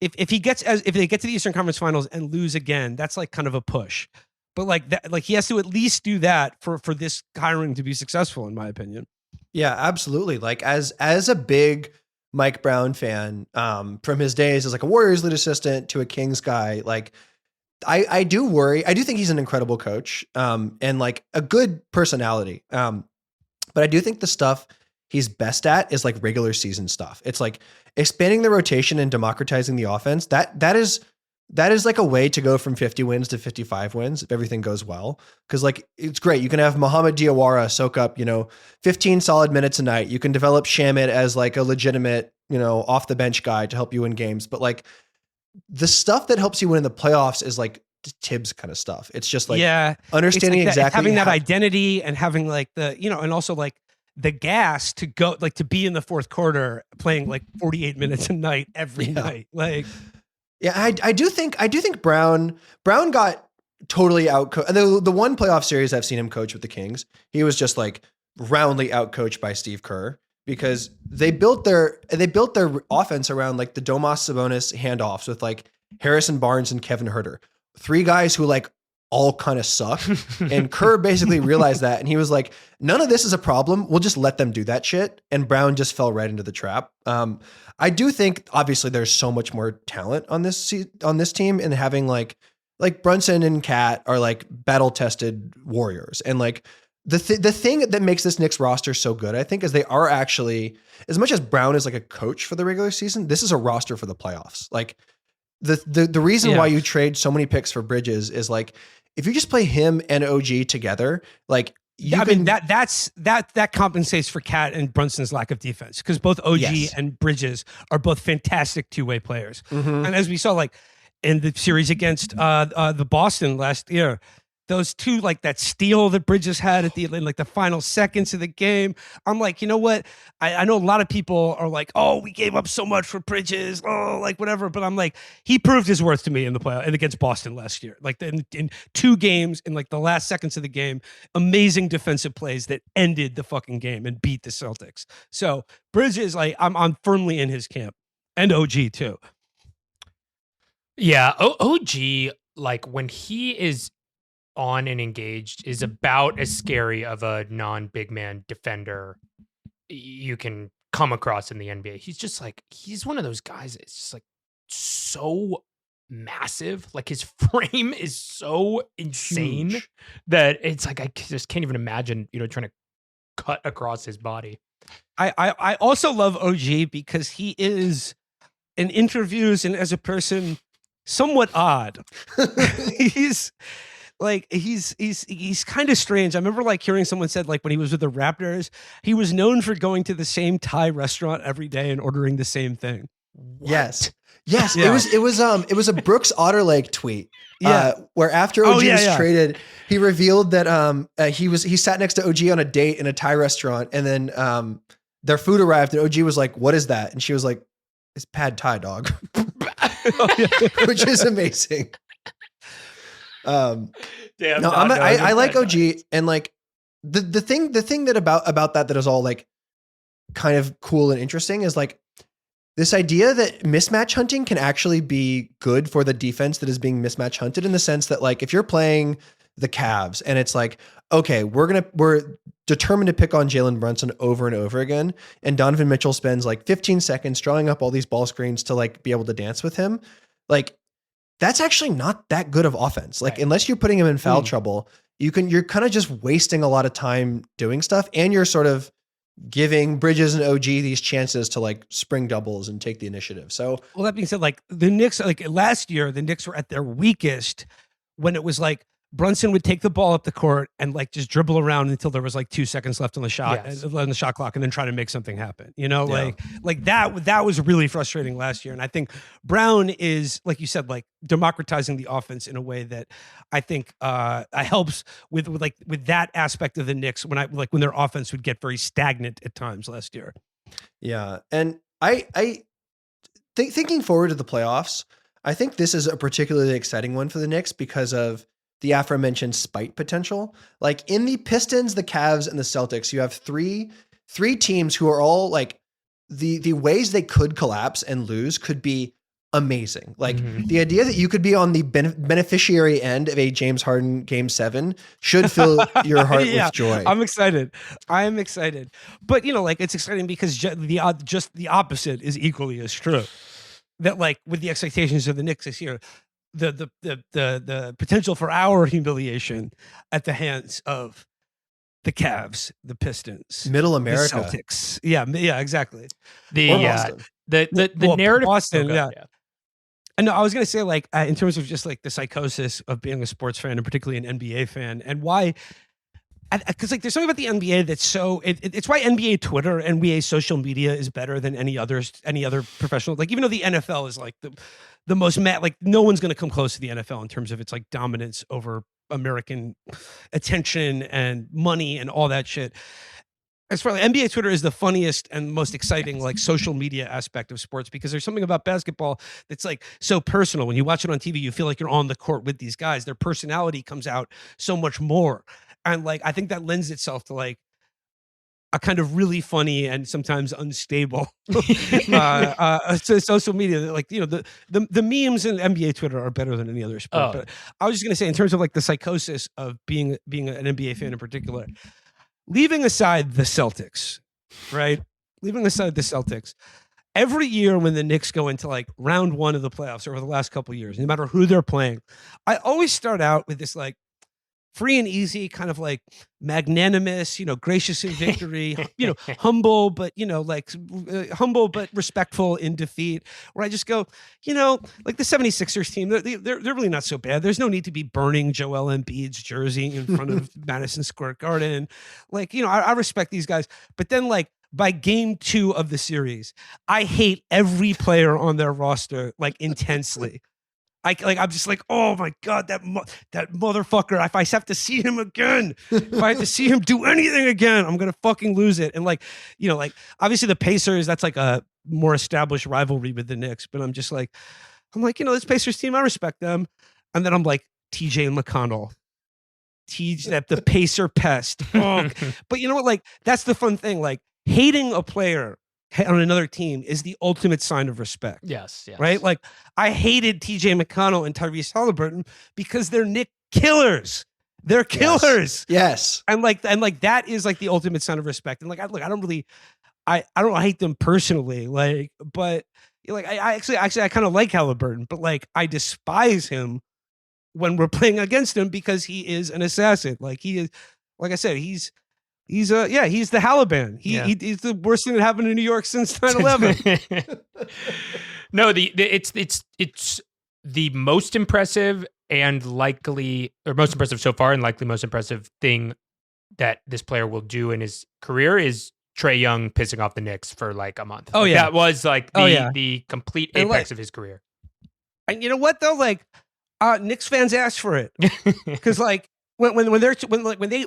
if they get to the Eastern Conference Finals and lose again, that's like kind of a push. But like that, like he has to at least do that for this hiring to be successful, in my opinion. Yeah, absolutely. Like as a big Mike Brown fan, from his days as like a Warriors lead assistant to a Kings guy, like I do worry. I do think he's an incredible coach, and like a good personality. But I do think the stuff he's best at is like regular season stuff. It's like expanding the rotation and democratizing the offense. That is like a way to go from 50 wins to 55 wins if everything goes well. Cause like, it's great. You can have Mohamed Diawara soak up, 15 solid minutes a night. You can develop Shamit as like a legitimate, off the bench guy to help you win games. But like the stuff that helps you win in the playoffs is like Thibs kind of stuff. It's just like understanding exactly having that identity and having like the, and also like the gas to go, like to be in the fourth quarter playing like 48 minutes a night every night. Like, yeah, I do think Brown got totally out. The one playoff series I've seen him coach with the Kings, he was just like roundly outcoached by Steve Kerr because they built their offense around like the Domas Sabonis handoffs with like Harrison Barnes and Kevin Huerter. 3 guys who like all kind of suck. And Kerr basically realized that. And he was like, none of this is a problem. We'll just let them do that shit. And Brown just fell right into the trap. I do think obviously there's so much more talent on this team, and having like Brunson and Cat are like battle tested warriors. And like the thing that makes this Knicks roster so good, I think, is they are actually, as much as Brown is like a coach for the regular season, this is a roster for the playoffs. Like the reason why you trade so many picks for Bridges is like, if you just play him and OG together, like I mean, that compensates for Cat and Brunson's lack of defense, because both OG and Bridges are both fantastic two-way players. Mm-hmm. And as we saw, like in the series against the Boston last year, those two, like that steal that Bridges had at in like the final seconds of the game, I'm like, you know what? I know a lot of people are like, oh, we gave up so much for Bridges, oh, like whatever. But I'm like, he proved his worth to me in the play and against Boston last year. Like in 2 games, in like the last seconds of the game, amazing defensive plays that ended the fucking game and beat the Celtics. So Bridges, like I'm firmly in his camp, and OG too. Yeah, OG, like when he is on and engaged, is about as scary of a non-big man defender you can come across in the NBA. He's just like, he's one of those guys that's just like so massive. Like his frame is so insane Huge. that it's like, I just can't even imagine, trying to cut across his body. I also love OG because he is, in interviews and as a person, somewhat odd. he's kind of strange. I remember like hearing someone said, like when he was with the Raptors, he was known for going to the same Thai restaurant every day and ordering the same thing. Yes. Yeah. It was a Brooks Otterlake tweet. Yeah. Where after OG was traded, he revealed that he sat next to OG on a date in a Thai restaurant, and then their food arrived and OG was like, "What is that?" And she was like, "It's pad Thai, dog." Which is amazing. Damn, no, I like OG, and like the thing that about that is all like kind of cool and interesting is like this idea that mismatch hunting can actually be good for the defense that is being mismatch hunted, in the sense that like if you're playing the Cavs and it's like, okay, we're determined to pick on Jalen Brunson over and over again, and Donovan Mitchell spends like 15 seconds drawing up all these ball screens to like be able to dance with him, like that's actually not that good of offense. Like unless you're putting him in foul trouble, you're kind of just wasting a lot of time doing stuff, and you're sort of giving Bridges and OG these chances to like spring doubles and take the initiative. So, well, that being said, like the Knicks, like last year, the Knicks were at their weakest when it was like Brunson would take the ball up the court and like just dribble around until there was like 2 seconds left on the shot, on the shot clock, and then try to make something happen. Like that was really frustrating last year. And I think Brown is, like you said, like democratizing the offense in a way that I think helps with that aspect of the Knicks when their offense would get very stagnant at times last year. Yeah, and thinking forward to the playoffs, I think this is a particularly exciting one for the Knicks because of the aforementioned spite potential. Like in the Pistons, the Cavs, and the Celtics, you have three teams who are all like the ways they could collapse and lose could be amazing. Like the idea that you could be on the beneficiary end of a James Harden Game 7 should fill your heart with joy. I'm excited. I am excited. But like it's exciting because just the opposite is equally as true. That like with the expectations of the Knicks this year, the potential for our humiliation at the hands of the Cavs, the Pistons, Middle America, the Celtics. Yeah, exactly. The narrative. Boston, yeah. And no, I was gonna say like in terms of just like the psychosis of being a sports fan, and particularly an NBA fan, and why. Because like there's something about the NBA that's so it's why NBA Twitter, NBA social media is better than any other professional. Like even though the NFL is like the most like no one's going to come close to the NFL in terms of its like dominance over American attention and money and all that shit. As far as NBA Twitter is the funniest and most exciting like social media aspect of sports, because there's something about basketball that's like so personal. When you watch it on TV, you feel like you're on the court with these guys. Their personality comes out so much more. And like, I think that lends itself to like a kind of really funny and sometimes unstable social media. Like, the memes in NBA Twitter are better than any other sport. Oh. But I was just going to say, in terms of like the psychosis of being an NBA fan in particular, leaving aside the Celtics, right? Leaving aside the Celtics, every year when the Knicks go into like round one of the playoffs over the last couple of years, no matter who they're playing, I always start out with this like free and easy, kind of like magnanimous, gracious in victory, humble, but humble but respectful in defeat. Where I just go, like the 76ers team, they're really not so bad. There's no need to be burning Joel Embiid's jersey in front of Madison Square Garden. Like, I respect these guys, but then like by game 2 of the series, I hate every player on their roster like intensely. I'm just like, oh my God, that motherfucker. If I have to see him again, if I have to see him do anything again, I'm going to fucking lose it. And like, obviously the Pacers, that's like a more established rivalry with the Knicks, but I'm like, this Pacers team, I respect them. And then I'm like, TJ McConnell, the Pacer pest. Oh. But you know what? Like, that's the fun thing. Like, hating a player on another team is the ultimate sign of respect. Yes. Right? Like, I hated TJ McConnell and Tyrese Halliburton because they're Nick killers. They're killers. Yes. And that is like the ultimate sign of respect. And like, I don't hate them personally. Like, but like, I kind of like Halliburton, but like, I despise him when we're playing against him because he is an assassin. Like, he is, like I said, he's the Halliban. He's the worst thing that happened in New York since 9/11. No, it's the most impressive and likely, or most impressive so far, and likely most impressive thing that this player will do in his career is Trae Young pissing off the Knicks for like a month. Oh, like, yeah. That was like the complete apex of his career. And you know what though? Like, Knicks fans asked for it because like when they.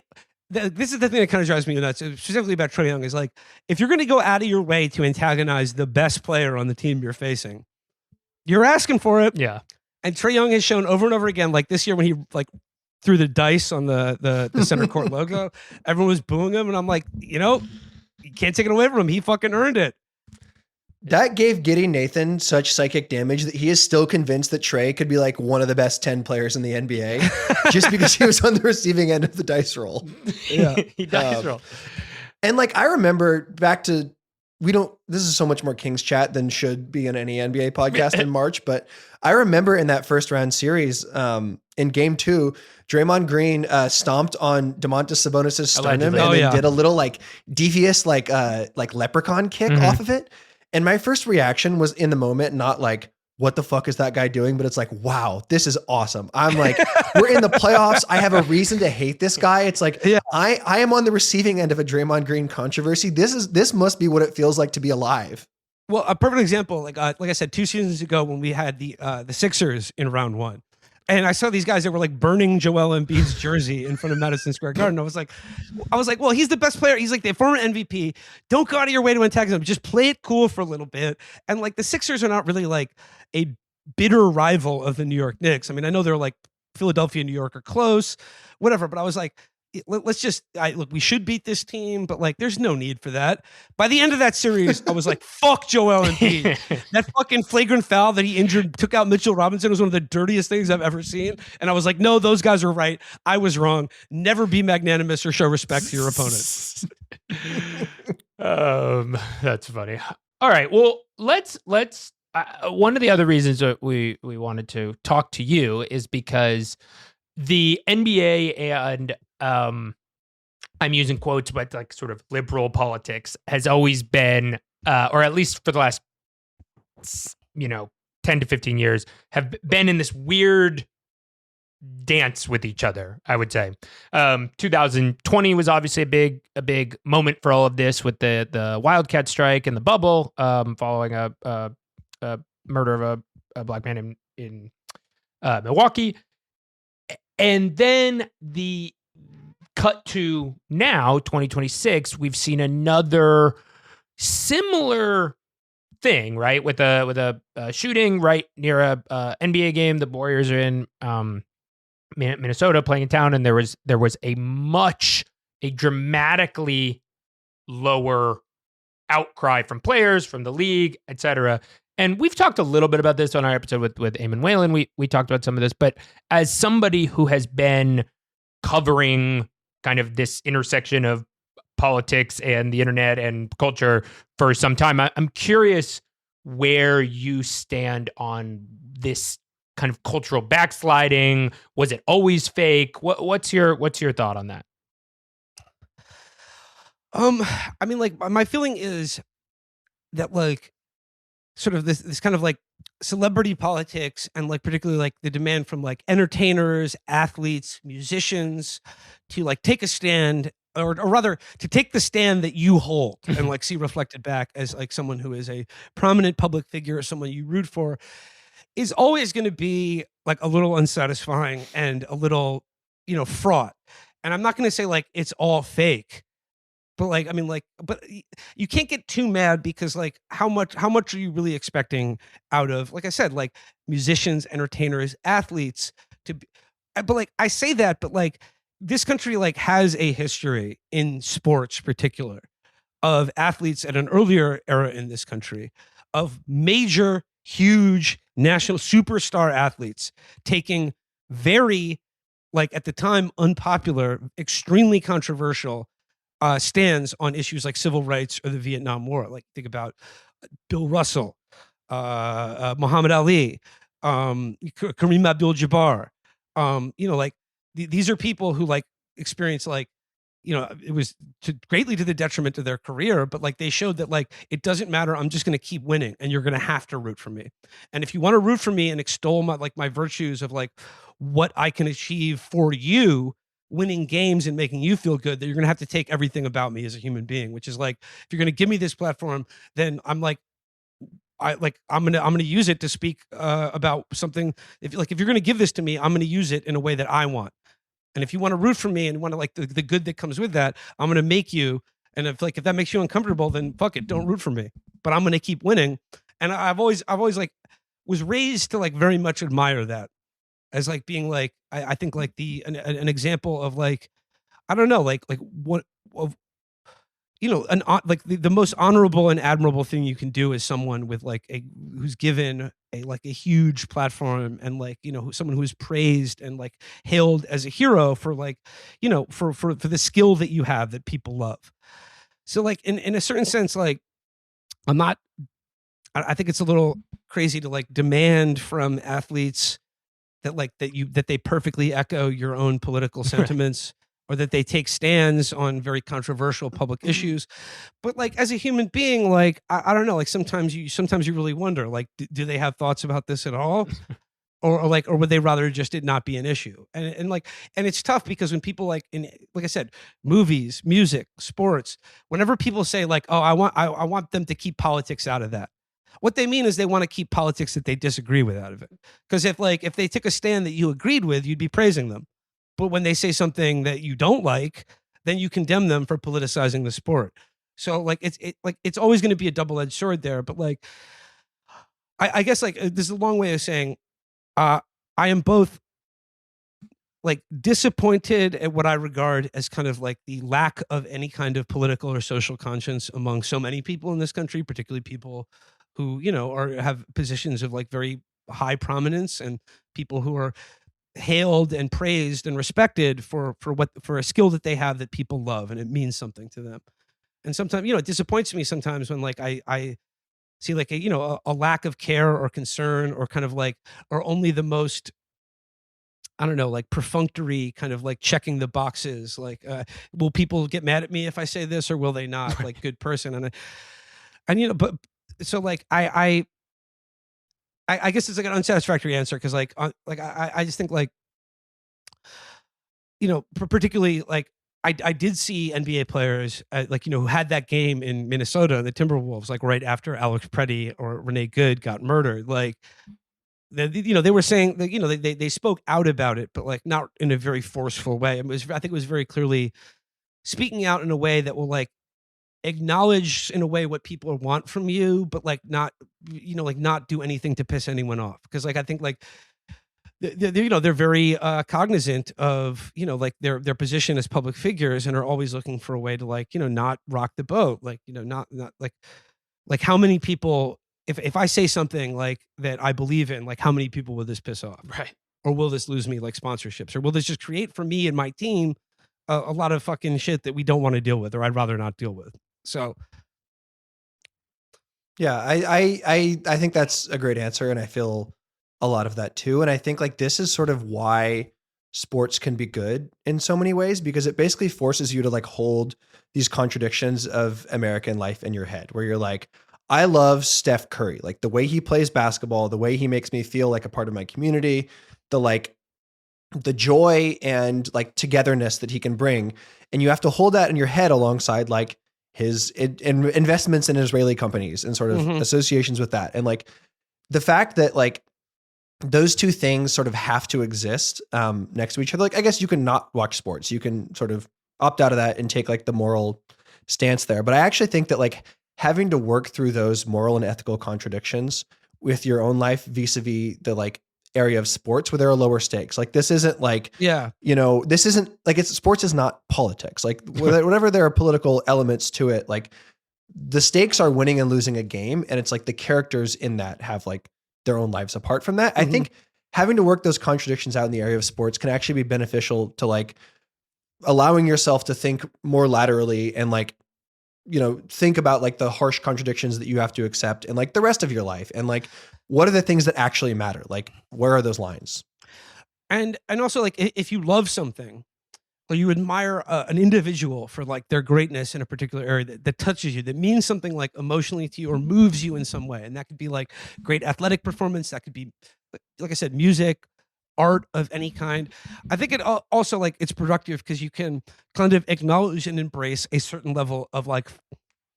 This is the thing that kind of drives me nuts, specifically about Trae Young, is like, if you're going to go out of your way to antagonize the best player on the team you're facing, you're asking for it. Yeah. And Trae Young has shown over and over again, like this year when he like threw the dice on the center court logo, everyone was booing him. And I'm like, you can't take it away from him. He fucking earned it. That gave Giddy Nathan such psychic damage that he is still convinced that Trae could be like one of the best 10 players in the NBA just because he was on the receiving end of the dice roll. Yeah. He dice roll. And like, I remember back to, this is so much more Kings chat than should be in any NBA podcast in March, but I remember in that first round series, in game 2, Draymond Green stomped on Domantas Sabonis' sternum and then did a little like devious, like leprechaun kick off of it. And my first reaction was in the moment, not like, what the fuck is that guy doing? But it's like, wow, this is awesome. I'm like, we're in the playoffs. I have a reason to hate this guy. It's like, I am on the receiving end of a Draymond Green controversy. This must be what it feels like to be alive. Well, a perfect example, like I said, 2 seasons ago when we had the Sixers in round 1. And I saw these guys that were like burning Joel Embiid's jersey in front of Madison Square Garden. I was like, well, he's the best player. He's like the former MVP. Don't go out of your way to antagonize him. Just play it cool for a little bit. And like the Sixers are not really like a bitter rival of the New York Knicks. I mean, I know they're like Philadelphia and New York are close, whatever. But I was like, let's just look, we should beat this team, but like there's no need for that. By the end of that series, I was like, fuck Joel Embiid. That fucking flagrant foul that he took out Mitchell Robinson was one of the dirtiest things I've ever seen. And I was like, no, those guys were right. I was wrong. Never be magnanimous or show respect to your opponent. That's funny. All right. Well, let's one of the other reasons that we wanted to talk to you is because the NBA and I'm using quotes, but like sort of liberal politics has always been, or at least for the last, 10 to 15 years, have been in this weird dance with each other, I would say. 2020 was obviously a big moment for all of this with the Wildcat strike and the bubble, following a murder of a black man in Milwaukee. And then the cut to now, 2026, we've seen another similar thing, right? With a shooting right near a NBA game. The Warriors are in Minnesota playing in town, and there was a dramatically lower outcry from players, from the league, etc. And we've talked a little bit about this on our episode with Eamon Whalen. We talked about some of this, but as somebody who has been covering kind of this intersection of politics and the internet and culture for some time, I'm curious where you stand on this kind of cultural backsliding. Was it always fake? What's your thought on that? I mean, like, my feeling is that, like, sort of this kind of like celebrity politics, and like particularly like the demand from like entertainers, athletes, musicians to like take a stand, or rather to take the stand that you hold and like see reflected back as like someone who is a prominent public figure, someone you root for, is always going to be like a little unsatisfying and a little, fraught. And I'm not going to say like it's all fake, but like, I mean, like, but you can't get too mad, because like how much are you really expecting out of, like I said, like musicians, entertainers, athletes to be, but like I say that, but like this country like has a history in sports particular of athletes at an earlier era in this country of major, huge national superstar athletes taking very, like at the time, unpopular, extremely controversial stands on issues like civil rights or the Vietnam War. Like think about Bill Russell, Muhammad Ali, Kareem Abdul-Jabbar. Like these are people who like experience like, it was greatly to the detriment of their career, but like they showed that like it doesn't matter. I'm just going to keep winning, and you're going to have to root for me. And if you want to root for me and extol my virtues of like what I can achieve for you, winning games and making you feel good, that you're going to have to take everything about me as a human being, which is like, if you're going to give me this platform, then I'm going to use it to speak about something. If you're going to give this to me, I'm going to use it in a way that I want. And if you want to root for me and want to like the good that comes with that, I'm going to make you. And if that makes you uncomfortable, then fuck it, don't root for me. But I'm going to keep winning. And I've always like was raised to like very much admire that as like being like, I think like an example of like, I don't know, like what of, like the most honorable and admirable thing you can do is someone with like who's given a huge platform, and like, someone who's praised and like hailed as a hero for like, for the skill that you have that people love. So like in a certain sense, like I think it's a little crazy to like demand from athletes that they perfectly echo your own political sentiments, or that they take stands on very controversial public issues. But like as a human being, like I don't know, like sometimes you really wonder, like do they have thoughts about this at all? Or would they rather just it not be an issue? And it's tough, because when people like I said, movies, music, sports, whenever people say like, oh, I want them to keep politics out of that, what they mean is they want to keep politics that they disagree with out of it. Because if they took a stand that you agreed with, you'd be praising them. But when they say something that you don't like, then you condemn them for politicizing the sport. So like it's always going to be a double-edged sword there. But like I guess like this is a long way of saying I am both like disappointed at what I regard as kind of like the lack of any kind of political or social conscience among so many people in this country, particularly people who, have positions of like very high prominence, and people who are hailed and praised and respected for a skill that they have that people love, and it means something to them. And sometimes, it disappoints me sometimes when like I see like a lack of care or concern, or kind of like, or only the most, I don't know, like perfunctory kind of like checking the boxes, like will people get mad at me if I say this, or will they not? Like good person. And but so like I guess it's like an unsatisfactory answer, because like I just think like, particularly like I did see NBA players like, who had that game in Minnesota, the Timberwolves, like right after Alex Preddy or Renee Good got murdered. Like they were saying that, they spoke out about it, but like not in a very forceful way. I think it was very clearly speaking out in a way that will like acknowledge in a way what people want from you, but like not, like not do anything to piss anyone off. Because like I think like they're very cognizant of, like their position as public figures, and are always looking for a way to, like, not rock the boat, like, not like how many people, if I say something like that I believe in, like how many people will this piss off, Right. or will this lose me like sponsorships, or will this just create for me and my team a lot of fucking shit that we don't want to deal with, or I'd rather not deal with. So Yeah, I think that's a great answer, and I feel a lot of that too. And I think like this is sort of why sports can be good in so many ways, because it basically forces you to like hold these contradictions of American life in your head, where you're like, I love Steph Curry, like the way he plays basketball, the way he makes me feel like a part of my community, the joy and like togetherness that he can bring. And you have to hold that in your head alongside like his investments in Israeli companies and sort of associations with that. And like the fact that like those two things sort of have to exist next to each other. Like, I guess you can not watch sports. You can sort of opt out of that and take like the moral stance there. But I actually think that like having to work through those moral and ethical contradictions with your own life vis-a-vis the like area of sports where there are lower stakes. Like this isn't like, this isn't like sports is not politics. Like whatever there are political elements to it, like the stakes are winning and losing a game. And it's like the characters in that have like their own lives apart from that. I think having to work those contradictions out in the area of sports can actually be beneficial to like allowing yourself to think more laterally and like, think about like the harsh contradictions that you have to accept and like the rest of your life. And like, what are the things that actually matter? Like, where are those lines? And also like, if you love something or you admire an individual for like their greatness in a particular area that touches you, that means something like emotionally to you or moves you in some way. And that could be like great athletic performance. That could be, like I said, music, art of any kind. I think it also like it's productive because you can kind of acknowledge and embrace a certain level of like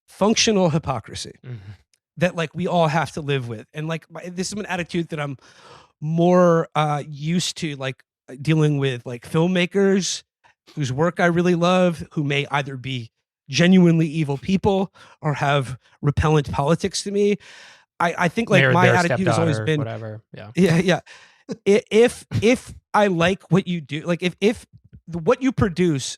functional hypocrisy that like we all have to live with. And like this is an attitude that I'm more used to, like dealing with like filmmakers whose work I really love, who may either be genuinely evil people or have repellent politics to me. I think like my attitude has always been whatever. Yeah. If I like what you do, like if what you produce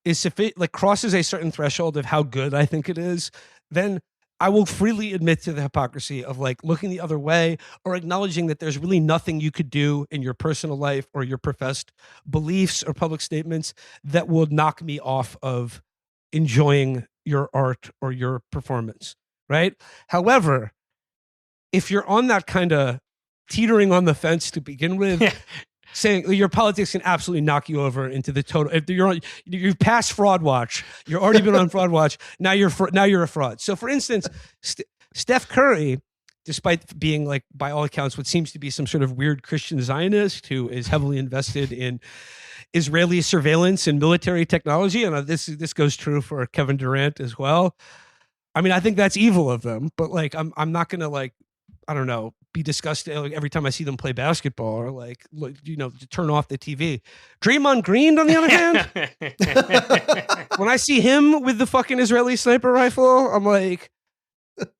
is sufficient, like crosses a certain threshold of how good I think it is, then I will freely admit to the hypocrisy of like looking the other way or acknowledging that there's really nothing you could do in your personal life or your professed beliefs or public statements that will knock me off of enjoying your art or your performance, right? However, if you're on that kind of teetering on the fence to begin with, saying your politics can absolutely knock you over into the total. If you've passed fraud watch, you've already been on fraud watch. Now you're a fraud. So, for instance, Steph Curry, despite being like by all accounts what seems to be some sort of weird Christian Zionist who is heavily invested in Israeli surveillance and military technology, and this goes true for Kevin Durant as well. I mean, I think that's evil of them, but like I'm not gonna like, I don't know, be disgusted like, every time I see them play basketball or like to turn off the TV. Draymond Green, on the other hand, when I see him with the fucking Israeli sniper rifle, I'm like,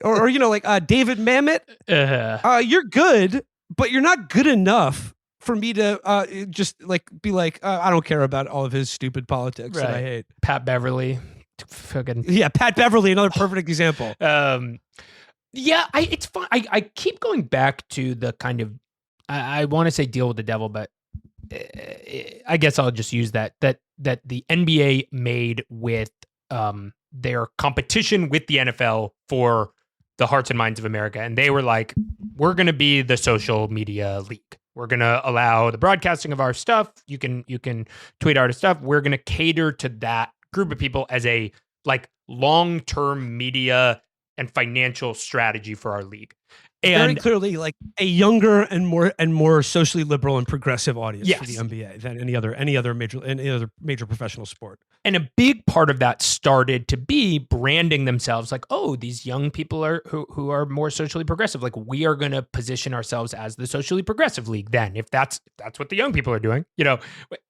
or like David Mamet, you're good, but you're not good enough for me to just like be like, I don't care about all of his stupid politics that I hate. Pat Beverly, Pat Beverly, another perfect example. Yeah, it's fun. I keep going back to the kind of, I want to say deal with the devil, but I guess I'll just use that the NBA made with their competition with the NFL for the hearts and minds of America. And they were like, we're going to be the social media league. We're going to allow the broadcasting of our stuff. You can tweet our stuff. We're going to cater to that group of people as a like long-term media and financial strategy for our league. And very clearly like a younger and more socially liberal and progressive audience for the NBA than any other major professional sport. And a big part of that started to be branding themselves like, oh, these young people are who are more socially progressive. Like we are going to position ourselves as the socially progressive league then, if that's what the young people are doing,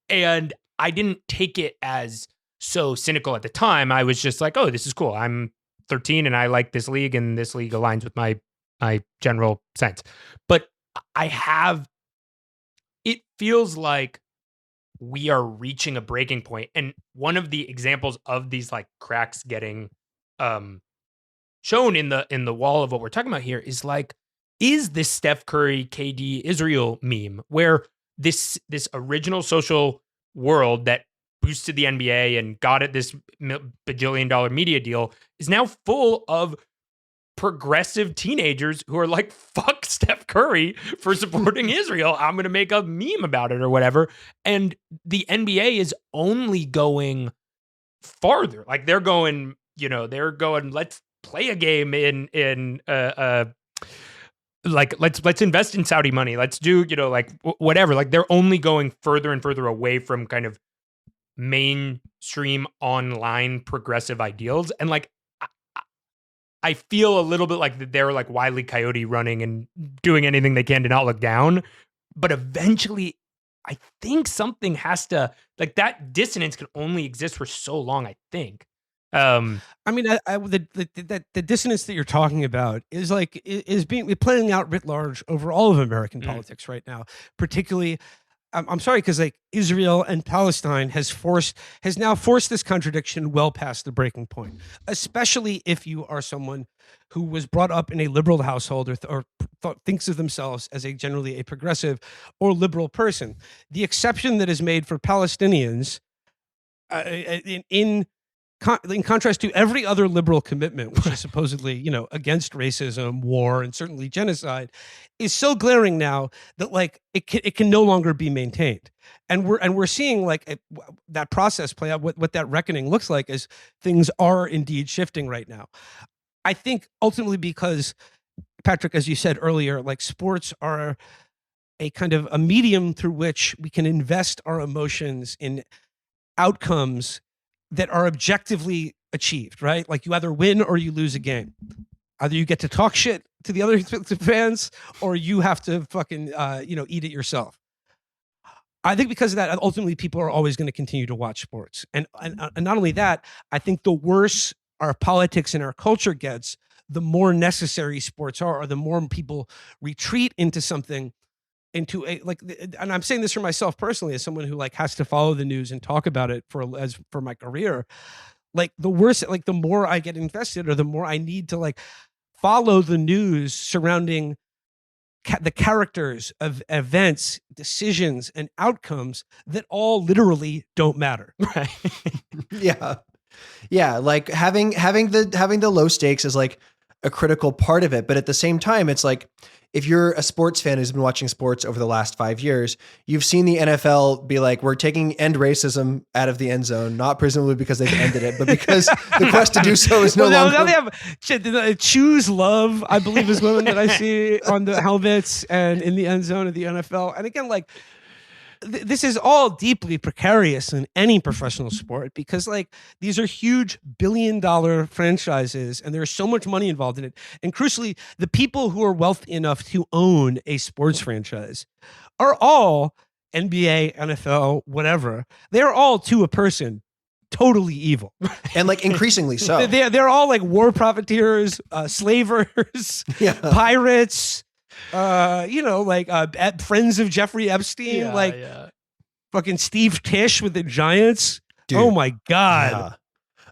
And I didn't take it as so cynical at the time. I was just like, oh, this is cool. I'm 13 and I like this league and this league aligns with my general sense. But I have it feels like we are reaching a breaking point. And one of the examples of these like cracks getting shown in the wall of what we're talking about here is like, is this Steph Curry, KD, Israel meme where this original social world that boosted the NBA and got it this bajillion-dollar media deal is now full of progressive teenagers who are like, fuck Steph Curry for supporting Israel. I'm going to make a meme about it or whatever. And the NBA is only going farther. Like they're going, let's play a game in like let's invest in Saudi money. Let's do, whatever. Like they're only going further and further away from kind of mainstream online progressive ideals. And like I feel a little bit like they're like Wile E. Coyote running and doing anything they can to not look down. But eventually, I think something has to, like, that dissonance can only exist for so long, I think. I mean, the dissonance that you're talking about is playing out writ large over all of American politics right now, particularly. I'm sorry, because like Israel and Palestine has now forced this contradiction well past the breaking point, especially if you are someone who was brought up in a liberal household or thinks of themselves as generally a progressive or liberal person. The exception that is made for Palestinians in contrast to every other liberal commitment, which is supposedly, against racism, war, and certainly genocide, is so glaring now that like it can no longer be maintained. And we're seeing like that process play out. What that reckoning looks like as things are indeed shifting right now. I think ultimately because, Patrick, as you said earlier, like sports are a kind of a medium through which we can invest our emotions in outcomes that are objectively achieved, right? Like you either win or you lose a game. Either you get to talk shit to the other fans or you have to fucking, eat it yourself. I think because of that, ultimately people are always going to continue to watch sports. And not only that, I think the worse our politics and our culture gets, the more necessary sports are, or the more people retreat into something, into a like, and I'm saying this for myself personally as someone who like has to follow the news and talk about it for my career. Like the worse, like the more I get invested, or the more I need to like follow the news surrounding the characters of events, decisions, and outcomes that all literally don't matter. Right? Yeah. Like having the low stakes is like a critical part of it, but at the same time, it's like, if you're a sports fan who's been watching sports over the last 5 years, you've seen the NFL be like, we're taking end racism out of the end zone, not presumably because they've ended it, but because the quest to do so is no longer. Now they have choose love, I believe, is women that I see on the helmets and in the end zone of the NFL. And again, like this is all deeply precarious in any professional sport because like these are huge billion-dollar franchises and there's so much money involved in it. And crucially, the people who are wealthy enough to own a sports franchise are all NBA, NFL, whatever. They're all to a person totally evil. And like increasingly so. They're all like war profiteers, slavers, pirates, friends of Jeffrey Epstein, fucking Steve Tisch with the Giants. Dude. Oh my God.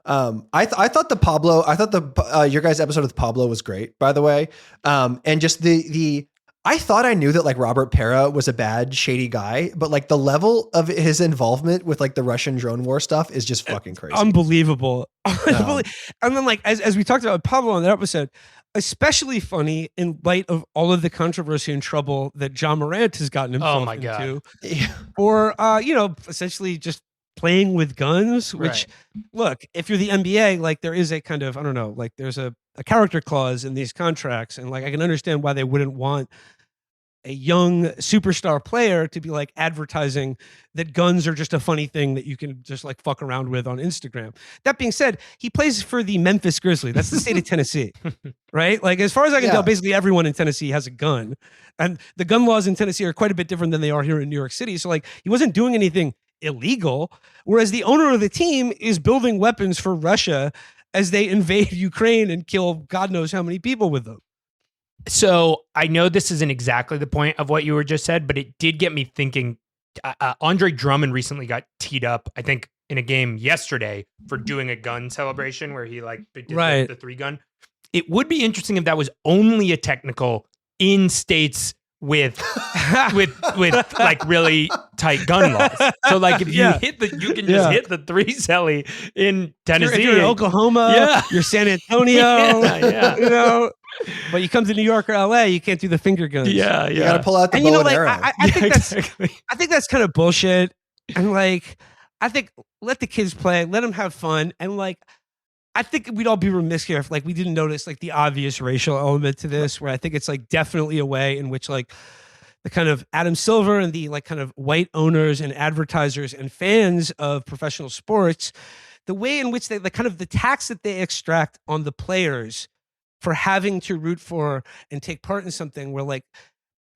Yeah. I thought your guys' episode with Pablo was great, by the way. And just I thought I knew that like Robert Pera was a bad, shady guy, but like the level of his involvement with like the Russian drone war stuff is just fucking crazy. Unbelievable. And then like, as we talked about Pablo on that episode, especially funny in light of all of the controversy and trouble that John Morant has gotten himself into. Or, essentially just playing with guns, which look, if you're the NBA, like there is a kind of, I don't know, like there's a character clause in these contracts. And like, I can understand why they wouldn't want a young superstar player to be like advertising that guns are just a funny thing that you can just like fuck around with on Instagram. That being said, he plays for the Memphis Grizzlies. That's the state of Tennessee, right? Like as far as I can tell, basically everyone in Tennessee has a gun, and the gun laws in Tennessee are quite a bit different than they are here in New York City. So like he wasn't doing anything illegal, whereas the owner of the team is building weapons for Russia as they invade Ukraine and kill God knows how many people with them. So I know this isn't exactly the point of what you were just said, but it did get me thinking. Andre Drummond recently got teed up, I think, in a game yesterday for doing a gun celebration where he like did the 3-gun. It would be interesting if that was only a technical in states with like really tight gun laws. So like if you hit you can just hit the 3 celly in Tennessee. You're in Oklahoma, you're San Antonio, you know. But you come to New York or LA, you can't do the finger guns. You gotta pull out the bow and arrow. I think that's kind of bullshit. And like, I think let the kids play, let them have fun, and like, I think we'd all be remiss here if like we didn't notice like the obvious racial element to this, where I think it's like definitely a way in which like the kind of Adam Silver and the like kind of white owners and advertisers and fans of professional sports, the way in which they the kind of the tax that they extract on the players for having to root for and take part in something where like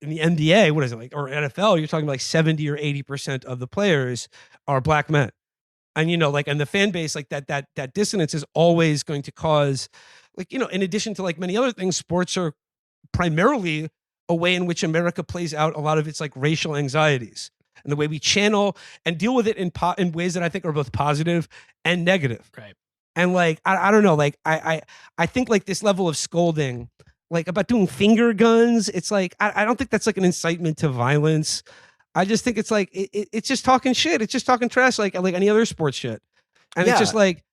in the NBA, what is it like, or NFL, you're talking like 70 or 80% of the players are black men. And, you know, like, and the fan base, like that dissonance is always going to cause, like, you know, in addition to like many other things, sports are primarily a way in which America plays out a lot of its like racial anxieties, and the way we channel and deal with it in ways that I think are both positive and negative. Right. And like, I don't know, like, I think like this level of scolding, like about doing finger guns, it's like, I don't think that's like an incitement to violence. I just think it's like it's just talking shit. It's just talking trash, like any other sports shit. And it's just like,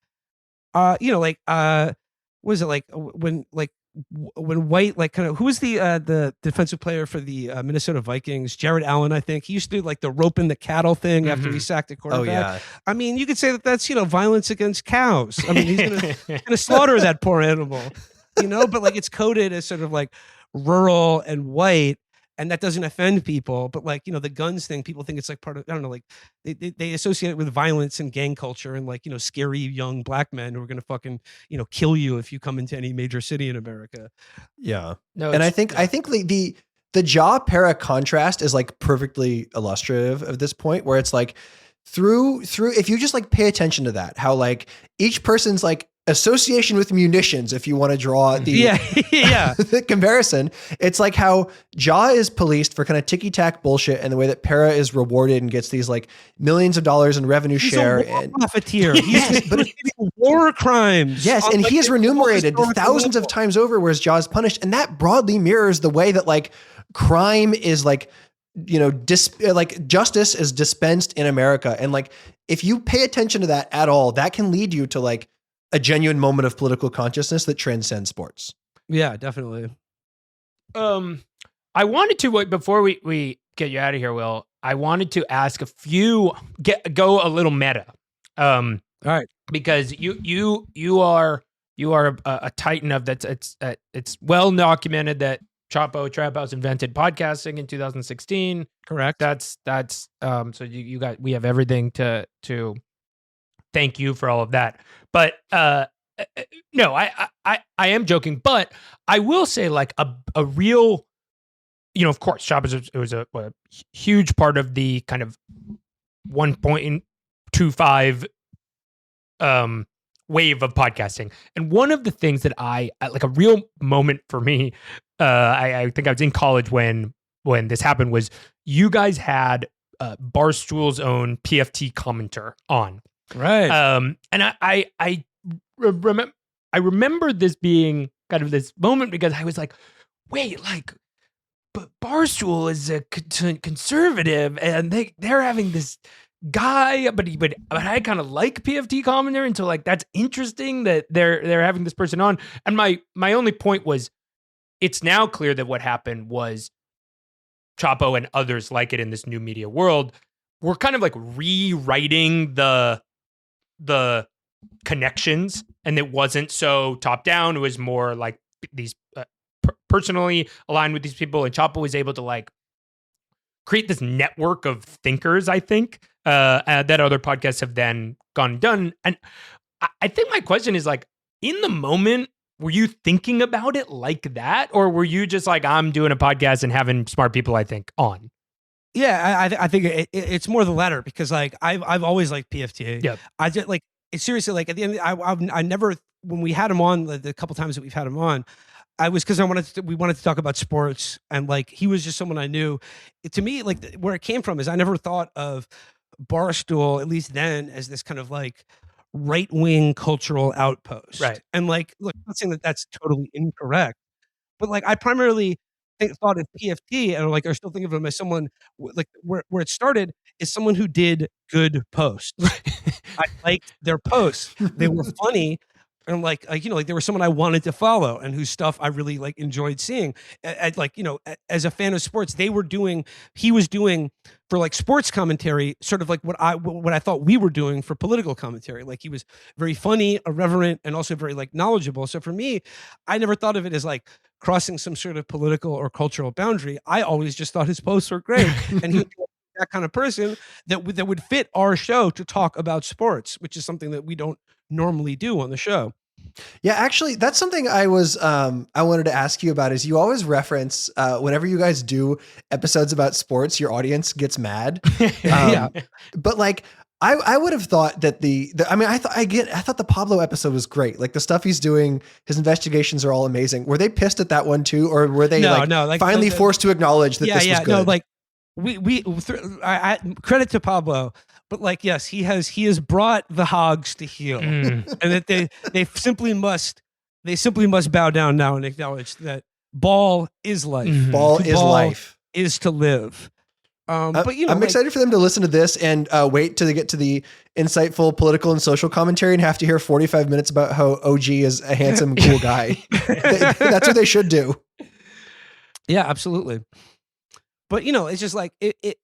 you know, like what is it like when White, like kind of, who was the defensive player for the Minnesota Vikings? Jared Allen, I think. He used to do like the roping the cattle thing after he sacked a quarterback. Oh, yeah. I mean, you could say that that's, you know, violence against cows. I mean, he's gonna slaughter that poor animal, you know. But like it's coded as sort of like rural and white. And that doesn't offend people, but like, you know, the guns thing, people think it's like part of, I don't know, like they associate it with violence and gang culture and like, you know, scary young black men who are going to fucking, you know, kill you if you come into any major city in America. Yeah. No, and I think the Ja para contrast is like perfectly illustrative of this point, where it's like through, if you just like pay attention to that, how like each person's like association with munitions, if you want to draw the the comparison, it's like how Ja is policed for kind of ticky-tack bullshit, and the way that Para is rewarded and gets these like millions of dollars in revenue share. And profiteer. He's but war crimes. Yes, and he is remunerated thousands of times over, whereas Ja is punished. And that broadly mirrors the way that like crime is like, you know, like justice is dispensed in America. And like, if you pay attention to that at all, that can lead you to like a genuine moment of political consciousness that transcends sports. Yeah, definitely. I wanted to, before we get you out of here, Will, I wanted to ask go a little meta. All right. Because you are a titan of that. It's well documented that Chapo Trap House invented podcasting in 2016. Correct. That's so we have everything to thank you for all of that. But no, I am joking. But I will say, like a real, you know, of course, Chapo was a huge part of the kind of 1.25 wave of podcasting. And one of the things that I like, a real moment for me, I think I was in college when this happened, was you guys had Barstool's own PFT commenter on. Right. And I remember this being kind of this moment, because I was like, wait, like, but Barstool is a conservative, and they're having this guy, but I kind of like PFT commenter, and so like that's interesting that they're having this person on. And my only point was, it's now clear that what happened was Chapo and others like it in this new media world were kind of like rewriting the connections, and it wasn't so top down. It was more like these personally aligned with these people, and Chapo was able to like create this network of thinkers, I think, that other podcasts have then gone and done. And I think my question is, like, in the moment, were you thinking about it like that, or were you just like, I'm doing a podcast and having smart people, I think, on? Yeah, I think it's more the latter, because like I've always liked PFT. Yeah, I just like it's seriously, like at the end, I never, when we had him on, the couple times that we've had him on, we wanted to talk about sports, and like he was just someone I knew. To me, like where it came from is I never thought of Barstool, at least then, as this kind of like right-wing cultural outpost. Right. And like, look, I'm not saying that that's totally incorrect, but like I primarily thought of PFT, and like I still think of him as someone like where it started is someone who did good posts. I liked their posts; they were funny, and like they were someone I wanted to follow and whose stuff I really like enjoyed seeing. Like as a fan of sports, he was doing for like sports commentary, sort of like what I thought we were doing for political commentary. Like he was very funny, irreverent, and also very like knowledgeable. So for me, I never thought of it as like crossing some sort of political or cultural boundary. I always just thought his posts were great, and he was that kind of person that would fit our show to talk about sports, which is something that we don't normally do on the show. Yeah, actually, that's something I wanted to ask you about. Is you always reference whenever you guys do episodes about sports, your audience gets mad. Yeah, but like I would have thought that I thought the Pablo episode was great. Like the stuff he's doing, his investigations are all amazing. Were they pissed at that one too, or were they finally forced to acknowledge that this was good? No, like I credit to Pablo, but like yes, he has brought the hogs to heel, and that they simply must bow down now and acknowledge that ball is life. Mm-hmm. Ball is life. Is to live. But I'm excited for them to listen to this and wait till they get to the insightful political and social commentary and have to hear 45 minutes about how OG is a handsome, cool guy. That's what they should do. Yeah, absolutely. But it's just like the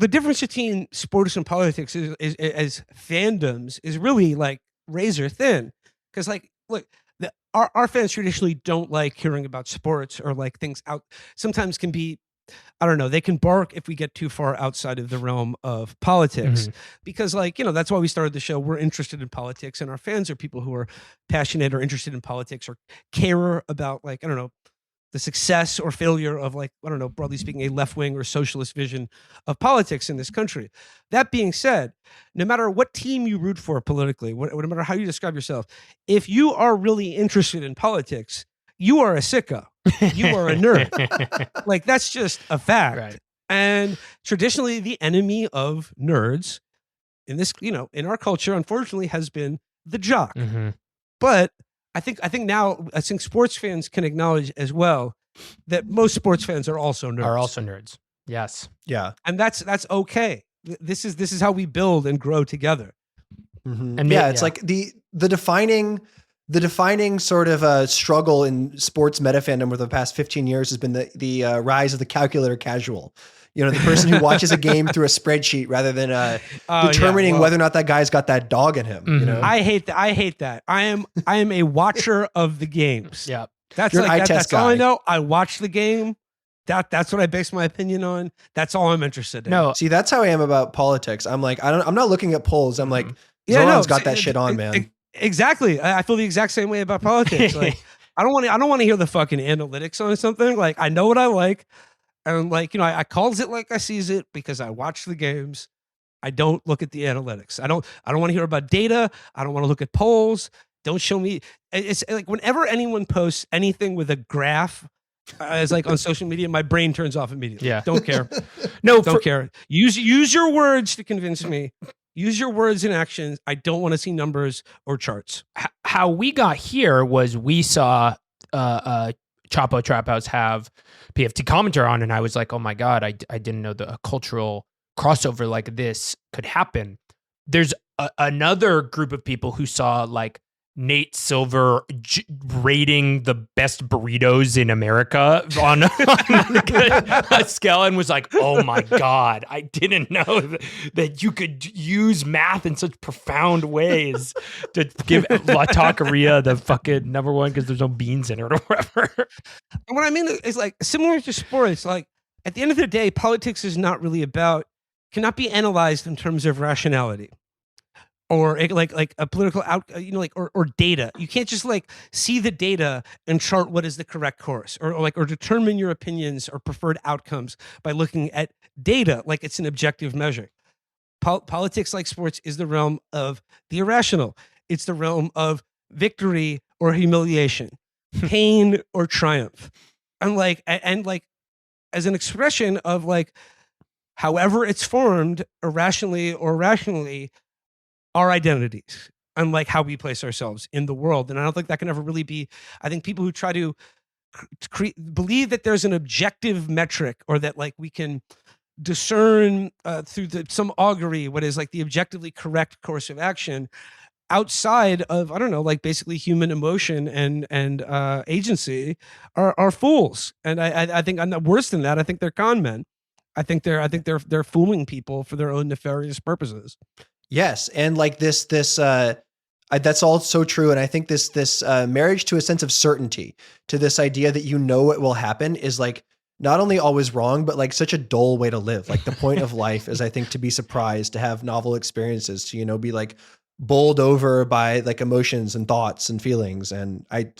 difference between sports and politics is as fandoms is really like razor thin, because like look, our fans traditionally don't like hearing about sports or like things out. Sometimes can be, I don't know, they can bark if we get too far outside of the realm of politics, because like, that's why we started the show. We're interested in politics, and our fans are people who are passionate or interested in politics or care about like, I don't know, the success or failure of like, I don't know, broadly speaking, a left-wing or socialist vision of politics in this country. That being said, no matter what team you root for politically, no matter how you describe yourself, if you are really interested in politics, you are a sicko. You are a nerd. Like that's just a fact. Right. And traditionally the enemy of nerds in this, in our culture, unfortunately, has been the jock. But I think now sports fans can acknowledge as well that most sports fans are also nerds. Yes. Yeah. And that's okay. This is how we build and grow together. And it's like the defining sort of struggle in sports meta fandom over the past 15 years has been the rise of the calculator casual. The person who watches a game through a spreadsheet rather than determining whether or not that guy's got that dog in him. I hate that. I am a watcher of the games. Yeah, that's You're like an that's guy. all I know. I watch the game. That's what I base my opinion on. That's all I'm interested in. No, see, that's how I am about politics. I'm like, I'm not looking at polls. I'm like, Zoran's got that shit on, man. Exactly. I feel the exact same way about politics. Like, I don't want to hear the fucking analytics on something. Like, I know what I like. And like, I calls it like I sees it because I watch the games. I don't look at the analytics. I don't want to hear about data. I don't want to look at polls. Don't show me. It's like whenever anyone posts anything with a graph as like on social media, my brain turns off immediately. Yeah. Don't care. Don't care. Use your words to convince me. Use your words and actions. I don't want to see numbers or charts. How we got here was we saw Chapo Trap House have PFT commenter on, and I was like, oh my God, I didn't know a cultural crossover like this could happen. There's another group of people who saw like Nate Silver rating the best burritos in America on a scale and was like, oh my God, I didn't know that you could use math in such profound ways to give La Taqueria the fucking number one because there's no beans in it or whatever. And what I mean is like similar to sports, like at the end of the day, politics is not really cannot be analyzed in terms of rationality. Or like a political or data. You can't just like see the data and chart what is the correct course, or determine your opinions or preferred outcomes by looking at data like it's an objective measure. Politics, like sports, is the realm of the irrational. It's the realm of victory or humiliation. pain or triumph. And like as an expression of like however it's formed, irrationally or rationally, our identities and like how we place ourselves in the world. And I don't think that can ever really be, I think people who try to believe that there's an objective metric or that like we can discern through some augury what is like the objectively correct course of action outside of, I don't know, like basically human emotion and agency are fools. And I think I'm not worse than that. I think they're con men. I think they're fooling people for their own nefarious purposes. Yes, and like this that's all so true. And I think this marriage to a sense of certainty, to this idea that you know what will happen, is like not only always wrong, but like such a dull way to live. Like the point of life is, I think, to be surprised, to have novel experiences, to, you know, be like bowled over by like emotions and thoughts and feelings. And I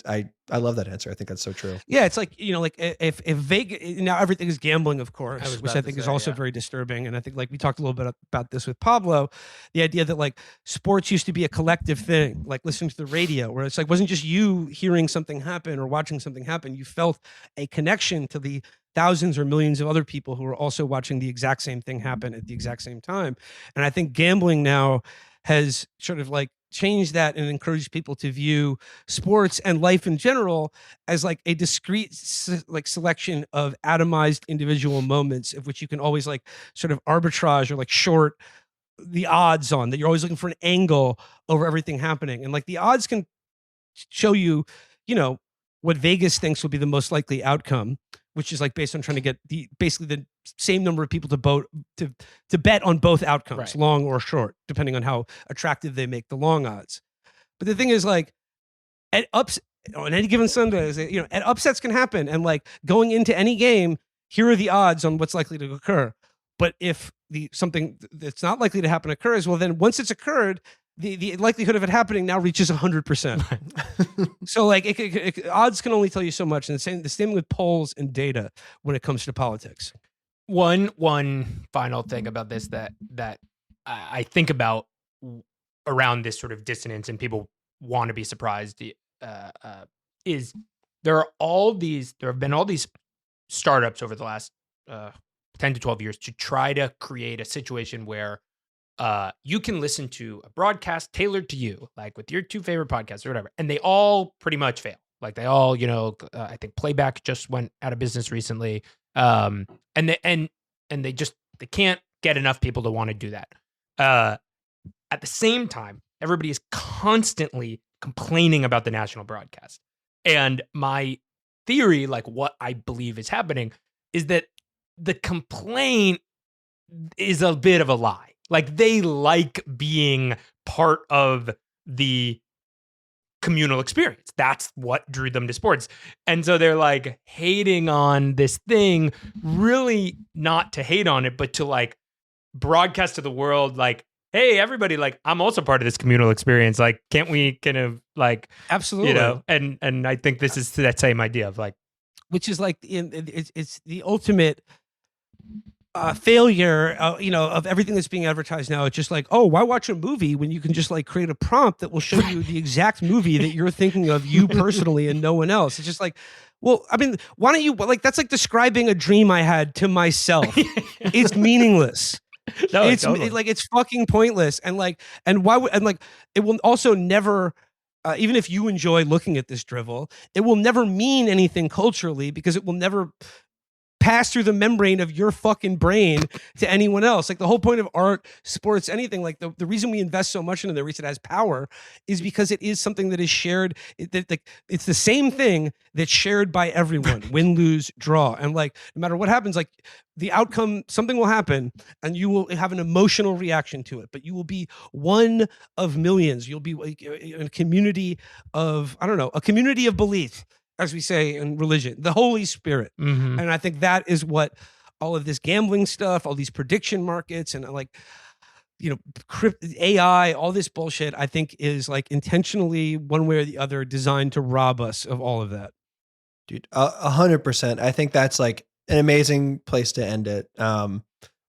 love that answer. I think that's so true. Yeah, it's like, you know, like if Vegas, now everything is gambling, of course, which I think is also yeah. very disturbing. And I think like we talked a little bit about this with Pablo, the idea that like sports used to be a collective thing, like listening to the radio, where it's like wasn't just you hearing something happen or watching something happen. You felt a connection to the thousands or millions of other people who were also watching the exact same thing happen at the exact same time. And I think gambling now has sort of like changed that and encouraged people to view sports and life in general as like a discrete like selection of atomized individual moments of which you can always like sort of arbitrage or like short the odds on, that you're always looking for an angle over everything happening. And like the odds can show you, you know, what Vegas thinks will be the most likely outcome, which is like based on trying to get basically the same number of people to bet on both outcomes, Right. long or short, depending on how attractive they make the long odds. But the thing is, like, on any given Sunday, you know, and upsets can happen. And like going into any game, here are the odds on what's likely to occur. But if something that's not likely to happen occurs, well, then once it's occurred, the likelihood of it happening now reaches 100%. So like odds can only tell you so much. And the same with polls and data when it comes to politics. One final thing about this that I think about around this sort of dissonance and people want to be surprised is there have been all these startups over the last 10 to 12 years to try to create a situation where you can listen to a broadcast tailored to you, like with your two favorite podcasts or whatever, and they all pretty much fail. Like they all, you know, I think Playback just went out of business recently, and they can't get enough people to want to do that. At the same time, everybody is constantly complaining about the national broadcast, and my theory, like what I believe is happening, is that the complaint is a bit of a lie. Like they like being part of the communal experience. That's what drew them to sports. And so they're like hating on this thing, really not to hate on it, but to like broadcast to the world, like, hey, everybody, like I'm also part of this communal experience. Like, can't we kind of like, absolutely, you know, and I think this is that same idea of like, which is like, it's the ultimate failure, you know, of everything that's being advertised now. It's just like, oh, why watch a movie when you can just like create a prompt that will show you the exact movie that you're thinking of, you personally, and no one else. It's just like, well, I mean, why don't you, like, that's like describing a dream I had to myself. It's meaningless. No, it's totally. like it's fucking pointless. And like, and why would, and like, it will also never. Even if you enjoy looking at this drivel, it will never mean anything culturally because it will never pass through the membrane of your fucking brain to anyone else. Like the whole point of art, sports, anything, like the reason we invest so much into the reason it has power is because it is something that is shared. It's the same thing that's shared by everyone, win, lose, draw. And like, no matter what happens, like the outcome, something will happen and you will have an emotional reaction to it, but you will be one of millions. You'll be like in a community of, I don't know, a community of belief, as we say in religion, the Holy Spirit. Mm-hmm. And I think that is what all of this gambling stuff, all these prediction markets and like, you know, AI, all this bullshit, I think is like intentionally one way or the other designed to rob us of all of that. Dude, 100%. I think that's like an amazing place to end it.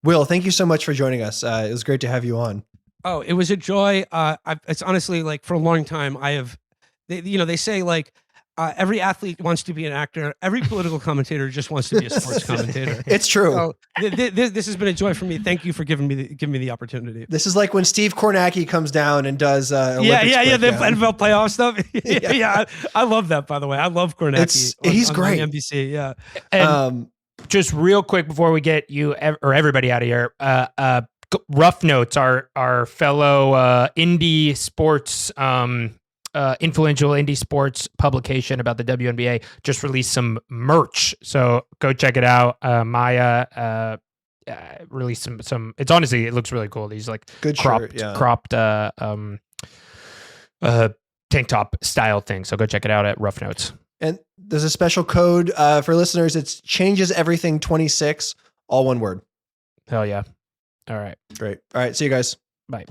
Will, thank you so much for joining us. It was great to have you on. Oh, it was a joy. It's honestly like for a long time, they say like, every athlete wants to be an actor. Every political commentator just wants to be a sports commentator. It's true. So this has been a joy for me. Thank you for giving me the opportunity. This is like when Steve Kornacki comes down and does The Olympics NFL playoff stuff. I love that. By the way, I love Kornacki. He's on great. NBC. Yeah. And just real quick before we get you or everybody out of here, Rough Notes, our fellow indie sports, influential indie sports publication about the WNBA, just released some merch. So go check it out. Maya released some. It's honestly, it looks really cool. These like good cropped tank top style thing. So go check it out at Rough Notes. And there's a special code for listeners. It's changes everything 26, all one word. Hell yeah. All right. Great. All right. See you guys. Bye.